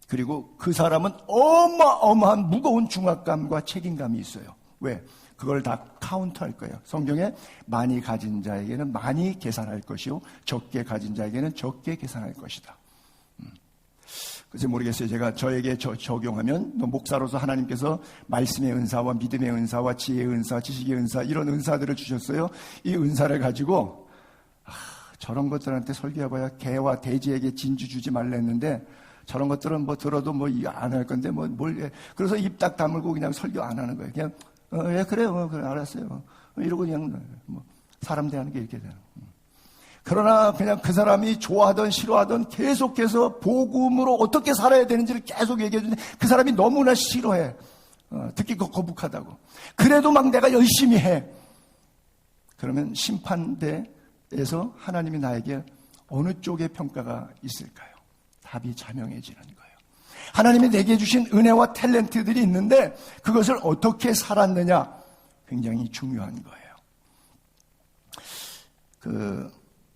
그리고 그 사람은 어마어마한 무거운 중압감과 책임감이 있어요. 왜? 그걸 다 카운트할 거예요. 성경에 많이 가진 자에게는 많이 계산할 것이요 적게 가진 자에게는 적게 계산할 것이다. 글쎄 모르겠어요. 제가 저에게 적용하면 목사로서 하나님께서 말씀의 은사와 믿음의 은사와 지혜의 은사, 지식의 은사 이런 은사들을 주셨어요. 이 은사를 가지고 저런 것들한테 설교해봐야 개와 돼지에게 진주 주지 말라 했는데 저런 것들은 뭐 들어도 뭐 안 할 건데 그래서 입 딱 다물고 그냥 설교 안 하는 거예요. 그냥 예, 그래요. 그래, 알았어요. 이러고 그냥 뭐 사람 대하는 게 이렇게 되는. 그러나 그냥 그 사람이 좋아하던 싫어하던 계속해서 복음으로 어떻게 살아야 되는지를 계속 얘기해 주는데 그 사람이 너무나 싫어해. 듣기 거북하다고. 그래도 막 내가 열심히 해. 그러면 심판대에서 하나님이 나에게 어느 쪽의 평가가 있을까요? 답이 자명해지는 거예요. 하나님이 내게 주신 은혜와 탤런트들이 있는데 그것을 어떻게 살았느냐 굉장히 중요한 거예요.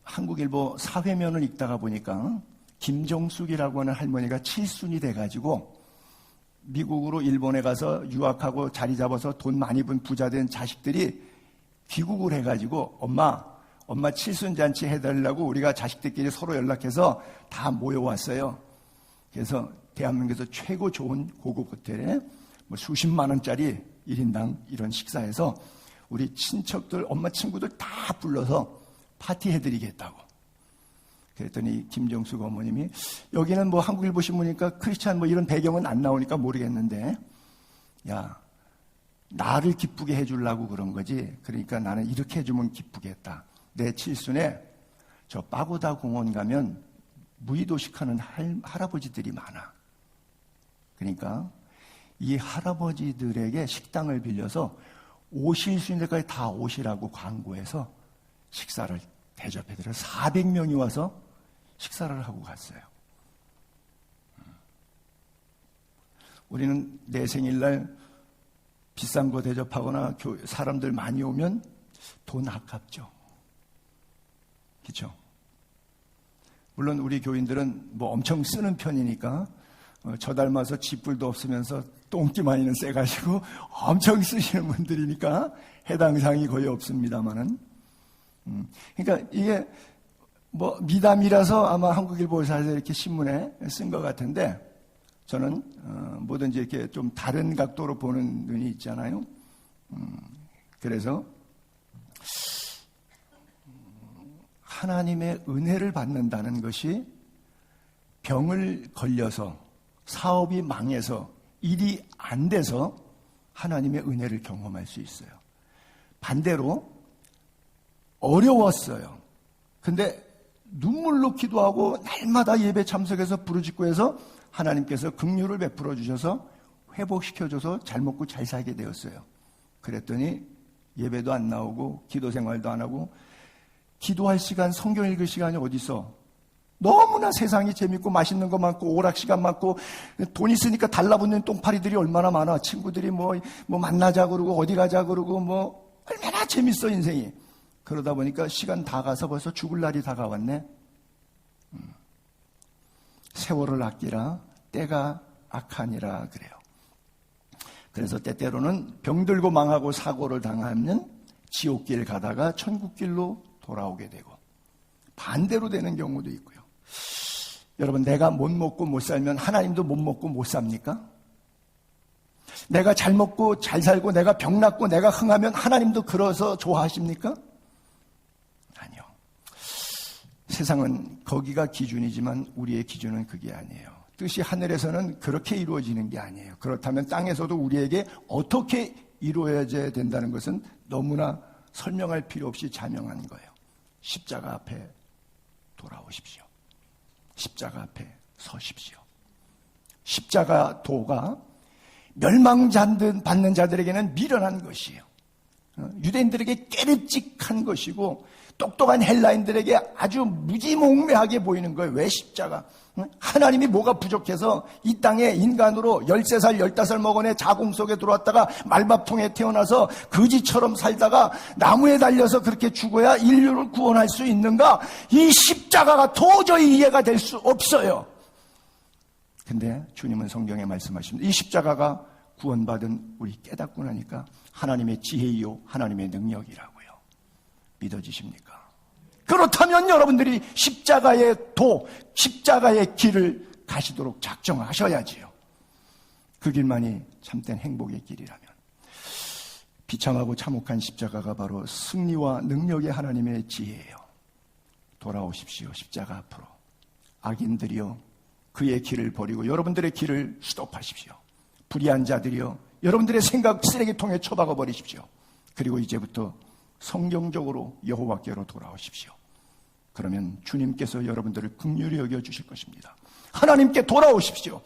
한국일보 사회면을 읽다가 보니까 김정숙이라고 하는 할머니가 칠순이 돼가지고 미국으로 일본에 가서 유학하고 자리 잡아서 돈 많이 번 부자 된 자식들이 귀국을 해가지고 엄마 칠순잔치 해달라고 우리가 자식들끼리 서로 연락해서 다 모여왔어요. 그래서 대한민국에서 최고 좋은 고급 호텔에 뭐 수십만 원짜리 1인당 이런 식사해서 우리 친척들, 엄마 친구들 다 불러서 파티해드리겠다고. 그랬더니 김정숙 어머님이 여기는 뭐 한국일보 신문이니까 크리스찬 뭐 이런 배경은 안 나오니까 모르겠는데 야 나를 기쁘게 해주려고 그런 거지. 그러니까 나는 이렇게 해주면 기쁘겠다. 내 칠순에 저 빠고다 공원 가면 무의도식하는 할아버지들이 많아. 그러니까 이 할아버지들에게 식당을 빌려서 오실 수 있는 데까지 다 오시라고 광고해서 식사를 대접해드려서 400명이 와서 식사를 하고 갔어요. 우리는 내 생일날 비싼 거 대접하거나 사람들 많이 오면 돈 아깝죠. 그렇죠? 물론 우리 교인들은 뭐 엄청 쓰는 편이니까 저 닮아서 쥐뿔도 없으면서 똥기 많이는 세가지고 엄청 쓰시는 분들이니까 해당 사항이 거의 없습니다만은 그러니까 이게 뭐 미담이라서 아마 한국일보에서 이렇게 신문에 쓴 것 같은데 저는 뭐든지 이렇게 좀 다른 각도로 보는 눈이 있잖아요. 그래서 하나님의 은혜를 받는다는 것이 병을 걸려서 사업이 망해서 일이 안 돼서 하나님의 은혜를 경험할 수 있어요. 반대로 어려웠어요. 근데 눈물로 기도하고 날마다 예배 참석해서 부르짖고 해서 하나님께서 긍휼을 베풀어 주셔서 회복시켜줘서 잘 먹고 잘 살게 되었어요. 그랬더니 예배도 안 나오고 기도 생활도 안 하고 기도할 시간, 성경 읽을 시간이 어디 있어? 너무나 세상이 재밌고 맛있는 거 많고 오락 시간 많고 돈 있으니까 달라붙는 똥파리들이 얼마나 많아. 친구들이 뭐 만나자 그러고 어디 가자 그러고 뭐 얼마나 재밌어 인생이. 그러다 보니까 시간 다 가서 벌써 죽을 날이 다가왔네. 세월을 아끼라 때가 악하니라 그래요. 그래서 때때로는 병들고 망하고 사고를 당하면 지옥길 가다가 천국길로 돌아오게 되고 반대로 되는 경우도 있고요. 여러분 내가 못 먹고 못 살면 하나님도 못 먹고 못 삽니까? 내가 잘 먹고 잘 살고 내가 병 낫고 내가 흥하면 하나님도 그러서 좋아하십니까? 아니요. 세상은 거기가 기준이지만 우리의 기준은 그게 아니에요. 뜻이 하늘에서는 그렇게 이루어지는 게 아니에요. 그렇다면 땅에서도 우리에게 어떻게 이루어져야 된다는 것은 너무나 설명할 필요 없이 자명한 거예요. 십자가 앞에 돌아오십시오. 십자가 앞에 서십시오. 십자가 도가 멸망받는 자들에게는 미련한 것이에요. 유대인들에게 깨름직한 것이고 똑똑한 헬라인들에게 아주 무지몽매하게 보이는 거예요. 왜 십자가? 하나님이 뭐가 부족해서 이 땅에 인간으로 13살, 15살 먹은 애 자궁 속에 들어왔다가 말밥통에 태어나서 거지처럼 살다가 나무에 달려서 그렇게 죽어야 인류를 구원할 수 있는가? 이 십자가가 도저히 이해가 될 수 없어요. 근데 주님은 성경에 말씀하십니다. 이 십자가가 구원받은 우리 깨닫고 나니까 하나님의 지혜이요 하나님의 능력이라고요. 믿어지십니까? 그렇다면 여러분들이 십자가의 십자가의 길을 가시도록 작정하셔야지요. 그 길만이 참된 행복의 길이라면. 비참하고 참혹한 십자가가 바로 승리와 능력의 하나님의 지혜예요. 돌아오십시오. 십자가 앞으로. 악인들이요 그의 길을 버리고 여러분들의 길을 스톱하십시오. 불의한 자들이요 여러분들의 생각 쓰레기통에 처박아 버리십시오. 그리고 이제부터 성경적으로 여호와께로 돌아오십시오. 그러면 주님께서 여러분들을 긍휼히 여겨주실 것입니다. 하나님께 돌아오십시오.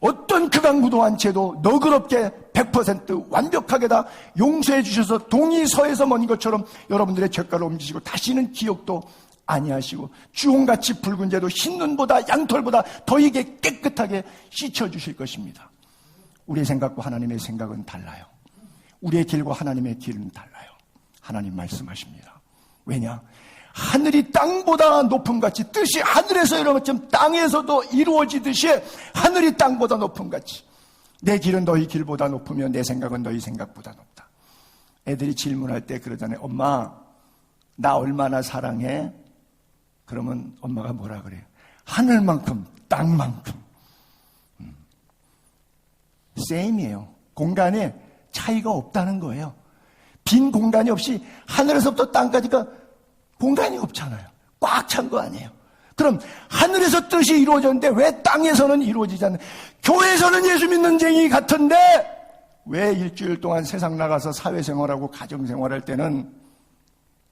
어떤 극악무도한 죄도 너그럽게 100% 완벽하게 다 용서해 주셔서 동이 서에서 먼 것처럼 여러분들의 죄가를 옮기시고 다시는 기억도 아니하시고 주홍같이 붉은 죄도 흰눈보다 양털보다 더이게 깨끗하게 씻어주실 것입니다. 우리의 생각과 하나님의 생각은 달라요. 우리의 길과 하나님의 길은 달라요. 하나님 말씀하십니다. 왜냐? 하늘이 땅보다 높음 같이 뜻이 하늘에서 이루어진 것처럼 땅에서도 이루어지듯이 하늘이 땅보다 높음 같이 내 길은 너희 길보다 높으며 내 생각은 너희 생각보다 높다. 애들이 질문할 때 그러잖아요. 엄마 나 얼마나 사랑해? 그러면 엄마가 뭐라 그래요? 하늘만큼 땅만큼. 세임이에요. 공간에 차이가 없다는 거예요. 빈 공간이 없이 하늘에서부터 땅까지가 공간이 없잖아요. 꽉 찬 거 아니에요. 그럼 하늘에서 뜻이 이루어졌는데 왜 땅에서는 이루어지지 않나요? 교회에서는 예수 믿는 쟁이 같은데 왜 일주일 동안 세상 나가서 사회생활하고 가정생활할 때는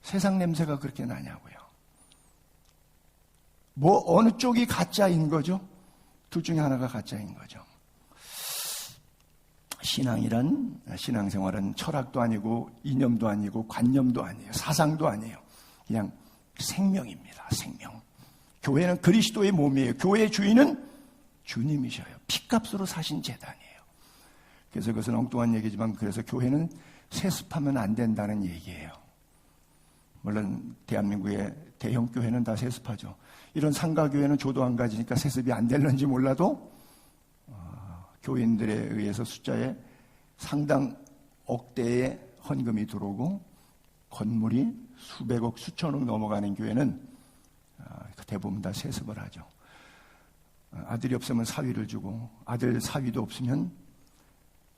세상 냄새가 그렇게 나냐고요. 뭐 어느 쪽이 가짜인 거죠? 둘 중에 하나가 가짜인 거죠. 신앙생활은 철학도 아니고 이념도 아니고 관념도 아니에요. 사상도 아니에요. 그냥 생명입니다. 생명. 교회는 그리스도의 몸이에요. 교회의 주인은 주님이셔요. 피값으로 사신 재단이에요. 그래서 그것은 엉뚱한 얘기지만 그래서 교회는 세습하면 안 된다는 얘기예요. 물론 대한민국의 대형 교회는 다 세습하죠. 이런 상가교회는 조도 안 가지니까 세습이 안 될는지 몰라도 교인들에 의해서 숫자에 상당 억대의 헌금이 들어오고 건물이 수백억, 수천억 넘어가는 교회는 대부분 다 세습을 하죠. 아들이 없으면 사위를 주고 아들 사위도 없으면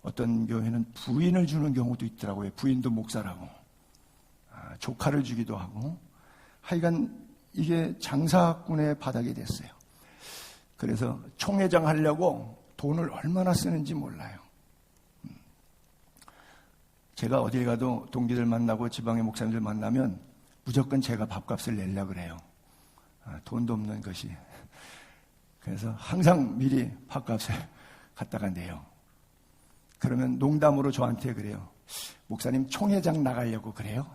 어떤 교회는 부인을 주는 경우도 있더라고요. 부인도 목사라고. 조카를 주기도 하고. 하여간 이게 장사꾼의 바닥이 됐어요. 그래서 총회장 하려고 돈을 얼마나 쓰는지 몰라요. 제가 어딜 가도 동기들 만나고 지방의 목사님들 만나면 무조건 제가 밥값을 내려고 그래요. 돈도 없는 것이. 그래서 항상 미리 밥값을 갖다가 내요. 그러면 농담으로 저한테 그래요. 목사님 총회장 나가려고 그래요?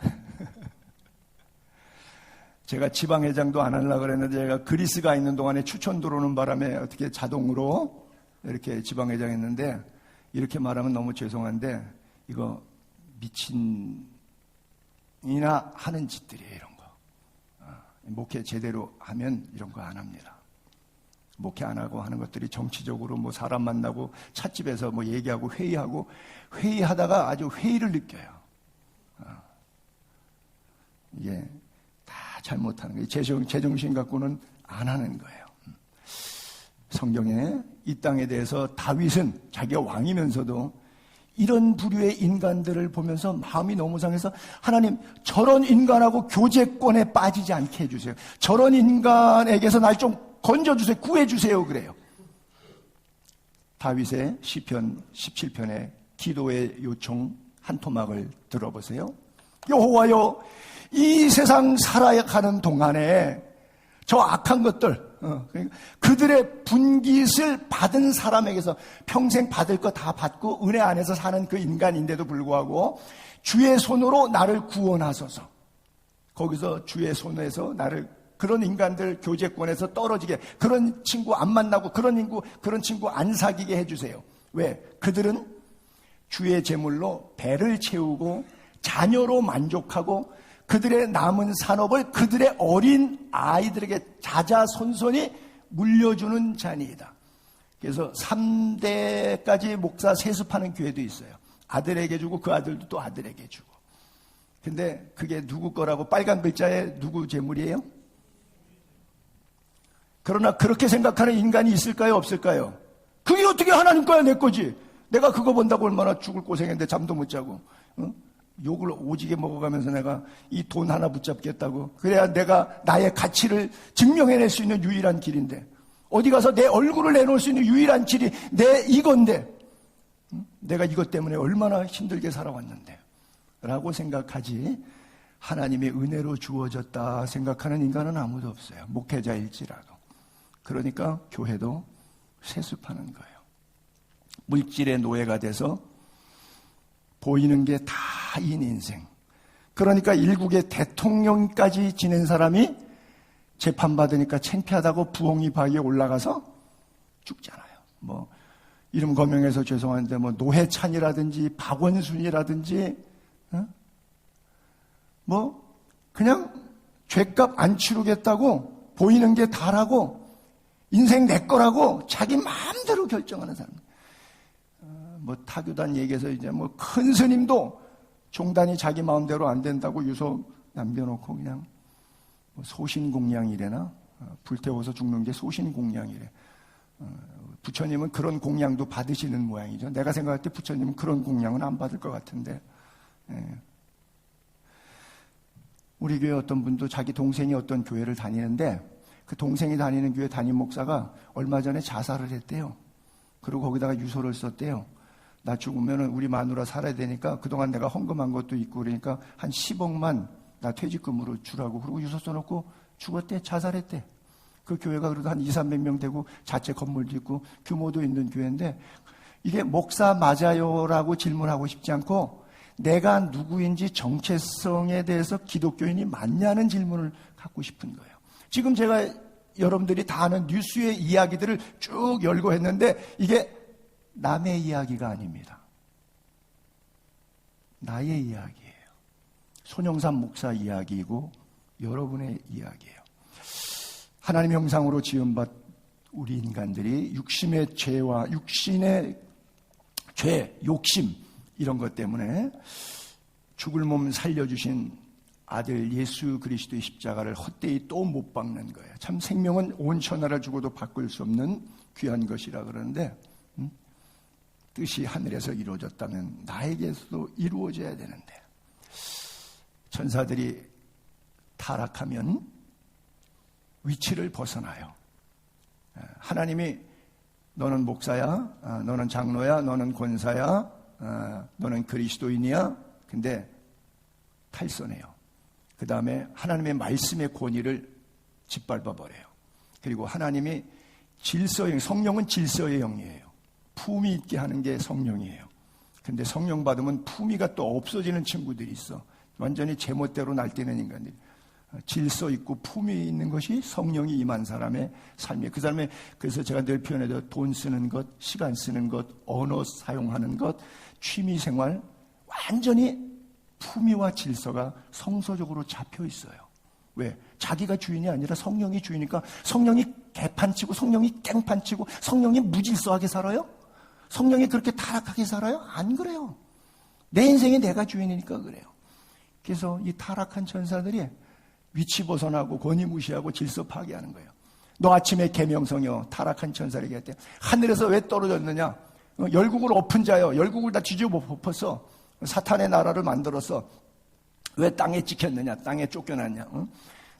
제가 지방회장도 안 하려고 그랬는데 제가 그리스가 있는 동안에 추천 들어오는 바람에 어떻게 자동으로 이렇게 지방회장 했는데 이렇게 말하면 너무 죄송한데 이거 미친이나 하는 짓들이에요. 이런 거. 목회 제대로 하면 이런 거 안 합니다. 목회 안 하고 하는 것들이 정치적으로 뭐 사람 만나고 찻집에서 뭐 얘기하고 회의하다가 아주 회의를 느껴요. 이게 다 잘못하는 거예요. 제정신 갖고는 안 하는 거예요. 성경에 이 땅에 대해서 다윗은 자기가 왕이면서도 이런 부류의 인간들을 보면서 마음이 너무 상해서 하나님 저런 인간하고 교제권에 빠지지 않게 해주세요. 저런 인간에게서 날 좀 건져주세요. 구해주세요. 그래요. 다윗의 시편 17편의 기도의 요청 한 토막을 들어보세요. 여호와여 이 세상 살아가는 동안에 저 악한 것들 그들의 분깃을 받은 사람에게서 평생 받을 거 다 받고 은혜 안에서 사는 그 인간인데도 불구하고 주의 손으로 나를 구원하소서. 거기서 주의 손에서 나를 그런 인간들 교제권에서 떨어지게, 그런 친구 안 만나고 그런 친구 안 사귀게 해주세요. 왜? 그들은 주의 제물로 배를 채우고 자녀로 만족하고 그들의 남은 산업을 그들의 어린 아이들에게 자자손손이 물려주는 잔이다. 그래서 3대까지 목사 세습하는 교회도 있어요. 아들에게 주고 그 아들도 또 아들에게 주고. 근데 그게 누구 거라고 빨간 글자에 누구 제물이에요? 그러나 그렇게 생각하는 인간이 있을까요? 없을까요? 그게 어떻게 하나님 거야 내 거지. 내가 그거 본다고 얼마나 죽을 고생했는데 잠도 못 자고 욕을 오지게 먹어가면서 내가 이 돈 하나 붙잡겠다고. 그래야 내가 나의 가치를 증명해낼 수 있는 유일한 길인데, 어디 가서 내 얼굴을 내놓을 수 있는 유일한 길이 내 이건데, 내가 이것 때문에 얼마나 힘들게 살아왔는데 라고 생각하지, 하나님의 은혜로 주어졌다 생각하는 인간은 아무도 없어요. 목회자일지라도. 그러니까 교회도 세습하는 거예요. 물질의 노예가 돼서 보이는 게 다인 인생. 그러니까 일국의 대통령까지 지낸 사람이 재판받으니까 창피하다고 부엉이 바위에 올라가서 죽잖아요. 뭐 이름 거명해서 죄송한데 뭐 노회찬이라든지 박원순이라든지 뭐 그냥 죄값 안 치르겠다고 보이는 게 다라고 인생 내 거라고 자기 마음대로 결정하는 사람. 뭐 타교단 얘기해서 이제 뭐 큰 스님도 종단이 자기 마음대로 안 된다고 유서 남겨놓고 그냥 뭐 소신공양이래나 불태워서 죽는 게 소신공양이래. 부처님은 그런 공양도 받으시는 모양이죠. 내가 생각할 때 부처님은 그런 공양은 안 받을 것 같은데. 우리 교회 어떤 분도 자기 동생이 어떤 교회를 다니는데 그 동생이 다니는 교회 담임 목사가 얼마 전에 자살을 했대요. 그리고 거기다가 유서를 썼대요. 나 죽으면 우리 마누라 살아야 되니까 그동안 내가 헌금한 것도 있고 그러니까 한 10억만 나 퇴직금으로 주라고. 그리고 유서 써놓고 죽었대. 자살했대. 그 교회가 그래도 한 200~300명 되고 자체 건물도 있고 규모도 있는 교회인데, 이게 목사 맞아요라고 질문하고 싶지 않고 내가 누구인지 정체성에 대해서 기독교인이 맞냐는 질문을 갖고 싶은 거예요. 지금 제가 여러분들이 다 아는 뉴스의 이야기들을 쭉 열고 했는데 이게 남의 이야기가 아닙니다. 나의 이야기예요. 손영삼 목사 이야기이고 여러분의 이야기예요. 하나님 형상으로 지음받 우리 인간들이 육신의 죄와 육신의 죄, 욕심 이런 것 때문에 죽을 몸 살려주신 아들 예수 그리스도의 십자가를 헛되이 또 못 박는 거예요. 참 생명은 온 천하를 주고도 바꿀 수 없는 귀한 것이라 그러는데 뜻이 하늘에서 이루어졌다면 나에게서도 이루어져야 되는데 천사들이 타락하면 위치를 벗어나요. 하나님이 너는 목사야, 너는 장로야, 너는 권사야, 너는 그리스도인이야. 근데 탈선해요. 그 다음에 하나님의 말씀의 권위를 짓밟아버려요. 그리고 하나님이 질서의, 성령은 질서의 영이에요. 품위 있게 하는 게 성령이에요. 근데 성령 받으면 품위가 또 없어지는 친구들이 있어. 완전히 제멋대로 날뛰는 인간들이. 질서 있고 품위 있는 것이 성령이 임한 사람의 삶이에요. 그 사람의, 그래서 제가 늘 표현해도 돈 쓰는 것, 시간 쓰는 것, 언어 사용하는 것, 취미 생활, 완전히 품위와 질서가 성서적으로 잡혀 있어요. 왜? 자기가 주인이 아니라 성령이 주인이니까 성령이 개판치고 성령이 깽판치고 성령이 무질서하게 살아요? 성령이 그렇게 타락하게 살아요? 안 그래요. 내 인생이 내가 주인이니까 그래요. 그래서 이 타락한 천사들이 위치 벗어나고 권위 무시하고 질서 파괴하는 거예요. 너 아침에 계명성여 타락한 천사에게 했대. 하늘에서 왜 떨어졌느냐? 열국을 엎은 자여. 열국을 다 뒤집어 엎어서 사탄의 나라를 만들어서 왜 땅에 찍혔느냐? 땅에 쫓겨났냐?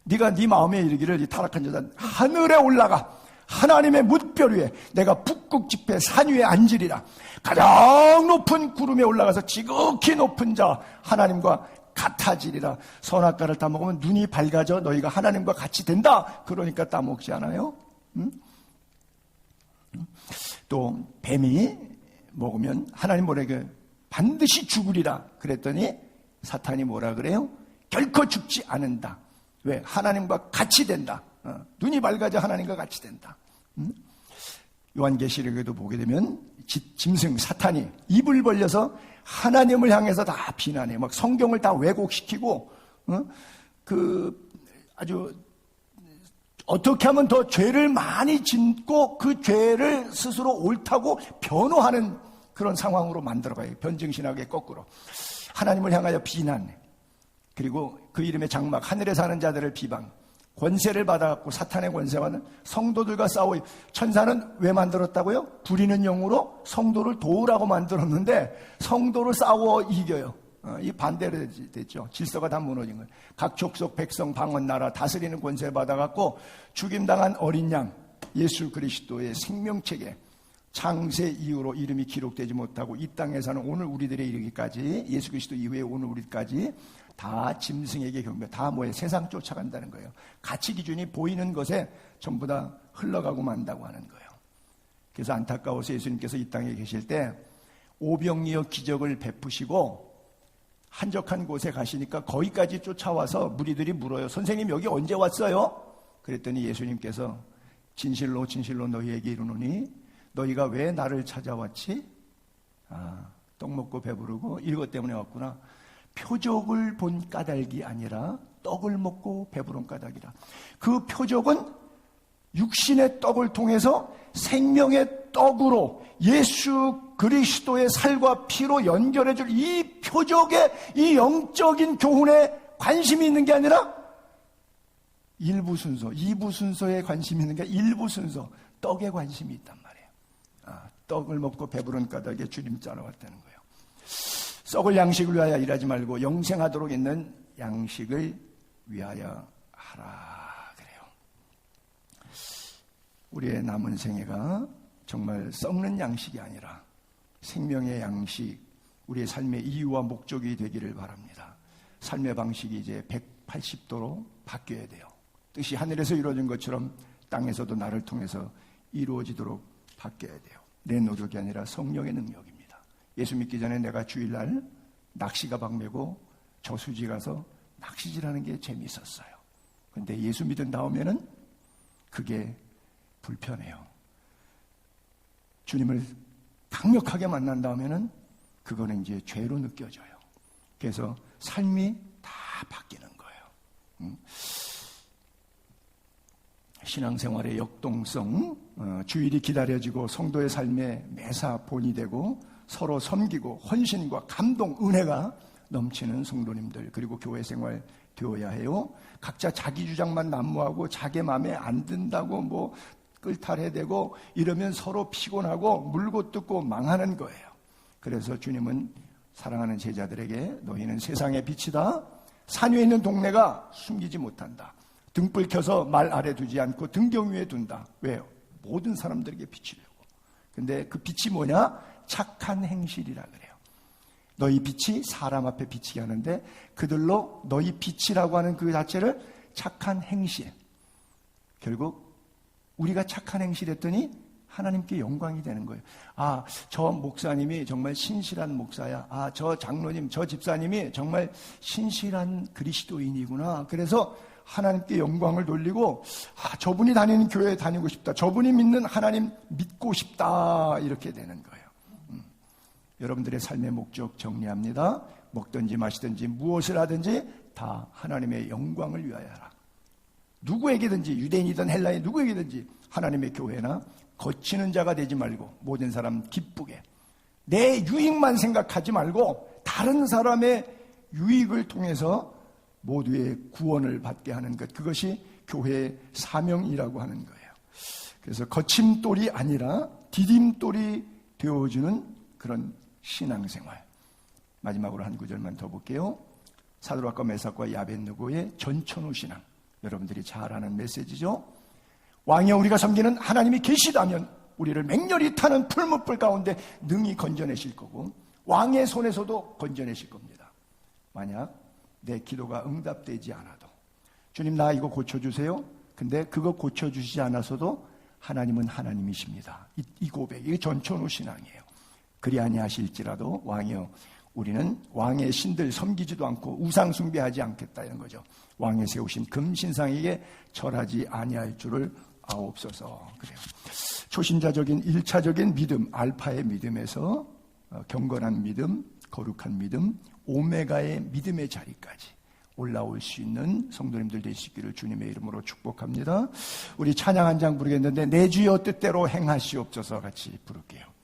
네가 네 마음에 이르기를 이 타락한 자다 하늘에 올라가 하나님의 뭇별 위에 내가 북극 지폐 산 위에 앉으리라. 가장 높은 구름에 올라가서 지극히 높은 자 하나님과 같아지리라. 선악과를 따먹으면 눈이 밝아져 너희가 하나님과 같이 된다. 그러니까 따먹지 않아요? 또 뱀이 먹으면 하나님 뭐래게 반드시 죽으리라 그랬더니 사탄이 뭐라 그래요? 결코 죽지 않는다. 왜? 하나님과 같이 된다. 눈이 밝아져 하나님과 같이 된다. 요한계시록에도 보게 되면 짐승 사탄이 입을 벌려서 하나님을 향해서 다 비난해. 막 성경을 다 왜곡시키고 아주 어떻게 하면 더 죄를 많이 짓고 그 죄를 스스로 옳다고 변호하는 그런 상황으로 만들어가요. 변증신학의 거꾸로. 하나님을 향하여 비난해. 그리고 그 이름의 장막, 하늘에 사는 자들을 비방. 권세를 받아갖고 사탄의 권세와는 성도들과 싸워요. 천사는 왜 만들었다고요? 부리는 영으로 성도를 도우라고 만들었는데 성도를 싸워 이겨요. 이 반대로 됐죠. 질서가 다 무너진 거예요. 각 족속, 백성, 방언, 나라 다스리는 권세를 받아갖고 죽임당한 어린 양 예수 그리스도의 생명책에 창세 이후로 이름이 기록되지 못하고 이 땅에 사는 오늘 우리들의 이르기까지 예수 그리스도 이후에 오늘 우리까지 다 짐승에게 경배, 다 뭐예요? 세상 쫓아간다는 거예요. 가치 기준이 보이는 것에 전부 다 흘러가고 만다고 하는 거예요. 그래서 안타까워서 예수님께서 이 땅에 계실 때 오병이어 기적을 베푸시고 한적한 곳에 가시니까 거기까지 쫓아와서 무리들이 물어요. 선생님 여기 언제 왔어요? 그랬더니 예수님께서 진실로 진실로 너희에게 이르노니 너희가 왜 나를 찾아왔지? 떡 먹고 배부르고 이것 때문에 왔구나. 표적을 본 까닭이 아니라 떡을 먹고 배부른 까닭이라. 그 표적은 육신의 떡을 통해서 생명의 떡으로 예수 그리스도의 살과 피로 연결해줄 이 표적의 이 영적인 교훈에 관심이 있는 게 아니라 일부 순서, 2부 순서에 관심이 있는 게 일부 순서, 떡에 관심이 있단 말이에요. 떡을 먹고 배부른 까닭에 주님 따라왔다는 거예요. 썩을 양식을 위하여 일하지 말고 영생하도록 있는 양식을 위하여 하라 그래요. 우리의 남은 생애가 정말 썩는 양식이 아니라 생명의 양식, 우리의 삶의 이유와 목적이 되기를 바랍니다. 삶의 방식이 이제 180도로 바뀌어야 돼요. 뜻이 하늘에서 이루어진 것처럼 땅에서도 나를 통해서 이루어지도록 바뀌어야 돼요. 내 노력이 아니라 성령의 능력입니다. 예수 믿기 전에 내가 주일날 낚시가방 메고 저수지 가서 낚시질하는 게 재미있었어요. 근데 예수 믿은 다음에는 그게 불편해요. 주님을 강력하게 만난 다음에는 그거는 이제 죄로 느껴져요. 그래서 삶이 다 바뀌는 거예요. 신앙생활의 역동성, 주일이 기다려지고 성도의 삶의 매사 본이 되고 서로 섬기고 헌신과 감동, 은혜가 넘치는 성도님들, 그리고 교회 생활 되어야 해요. 각자 자기 주장만 난무하고 자기 마음에 안 든다고 뭐 끌탈해대고 이러면 서로 피곤하고 물고 뜯고 망하는 거예요. 그래서 주님은 사랑하는 제자들에게 너희는 세상의 빛이다. 산 위에 있는 동네가 숨기지 못한다. 등불 켜서 말 아래 두지 않고 등경 위에 둔다. 왜요? 모든 사람들에게 비치려고. 근데 그 빛이 뭐냐? 착한 행실이라 그래요. 너희 빛이 사람 앞에 비치게 하는데 그들로 너희 빛이라고 하는 그 자체를 착한 행실. 결국 우리가 착한 행실했더니 하나님께 영광이 되는 거예요. 저 목사님이 정말 신실한 목사야. 저 장로님, 저 집사님이 정말 신실한 그리스도인이구나. 그래서 하나님께 영광을 돌리고 저분이 다니는 교회에 다니고 싶다. 저분이 믿는 하나님 믿고 싶다. 이렇게 되는 거예요. 여러분들의 삶의 목적 정리합니다. 먹든지 마시든지 무엇을 하든지 다 하나님의 영광을 위하여 하라. 누구에게든지 유대인이든 헬라인 누구에게든지 하나님의 교회나 거치는 자가 되지 말고 모든 사람 기쁘게 내 유익만 생각하지 말고 다른 사람의 유익을 통해서 모두의 구원을 받게 하는 것, 그것이 교회의 사명이라고 하는 거예요. 그래서 거침돌이 아니라 디딤돌이 되어주는 그런 신앙생활. 마지막으로 한 구절만 더 볼게요. 사드락과 메삭과 야벳느고의 전천후 신앙. 여러분들이 잘 아는 메시지죠. 왕이여 우리가 섬기는 하나님이 계시다면 우리를 맹렬히 타는 풀무불 가운데 능히 건져내실 거고 왕의 손에서도 건져내실 겁니다. 만약 내 기도가 응답되지 않아도 주님 나 이거 고쳐주세요. 근데 그거 고쳐주시지 않아서도 하나님은 하나님이십니다. 이 고백, 이게 전천후 신앙이에요. 그리 아니하실지라도 왕이여 우리는 왕의 신들 섬기지도 않고 우상 숭배하지 않겠다 이런 거죠. 왕의 세우신 금신상에게 절하지 아니할 줄을 아옵소서. 그래요. 초신자적인 1차적인 믿음, 알파의 믿음에서 경건한 믿음, 거룩한 믿음, 오메가의 믿음의 자리까지 올라올 수 있는 성도님들 되시기를 주님의 이름으로 축복합니다. 우리 찬양 한 장 부르겠는데 내 주여 뜻대로 행하시옵소서 같이 부를게요.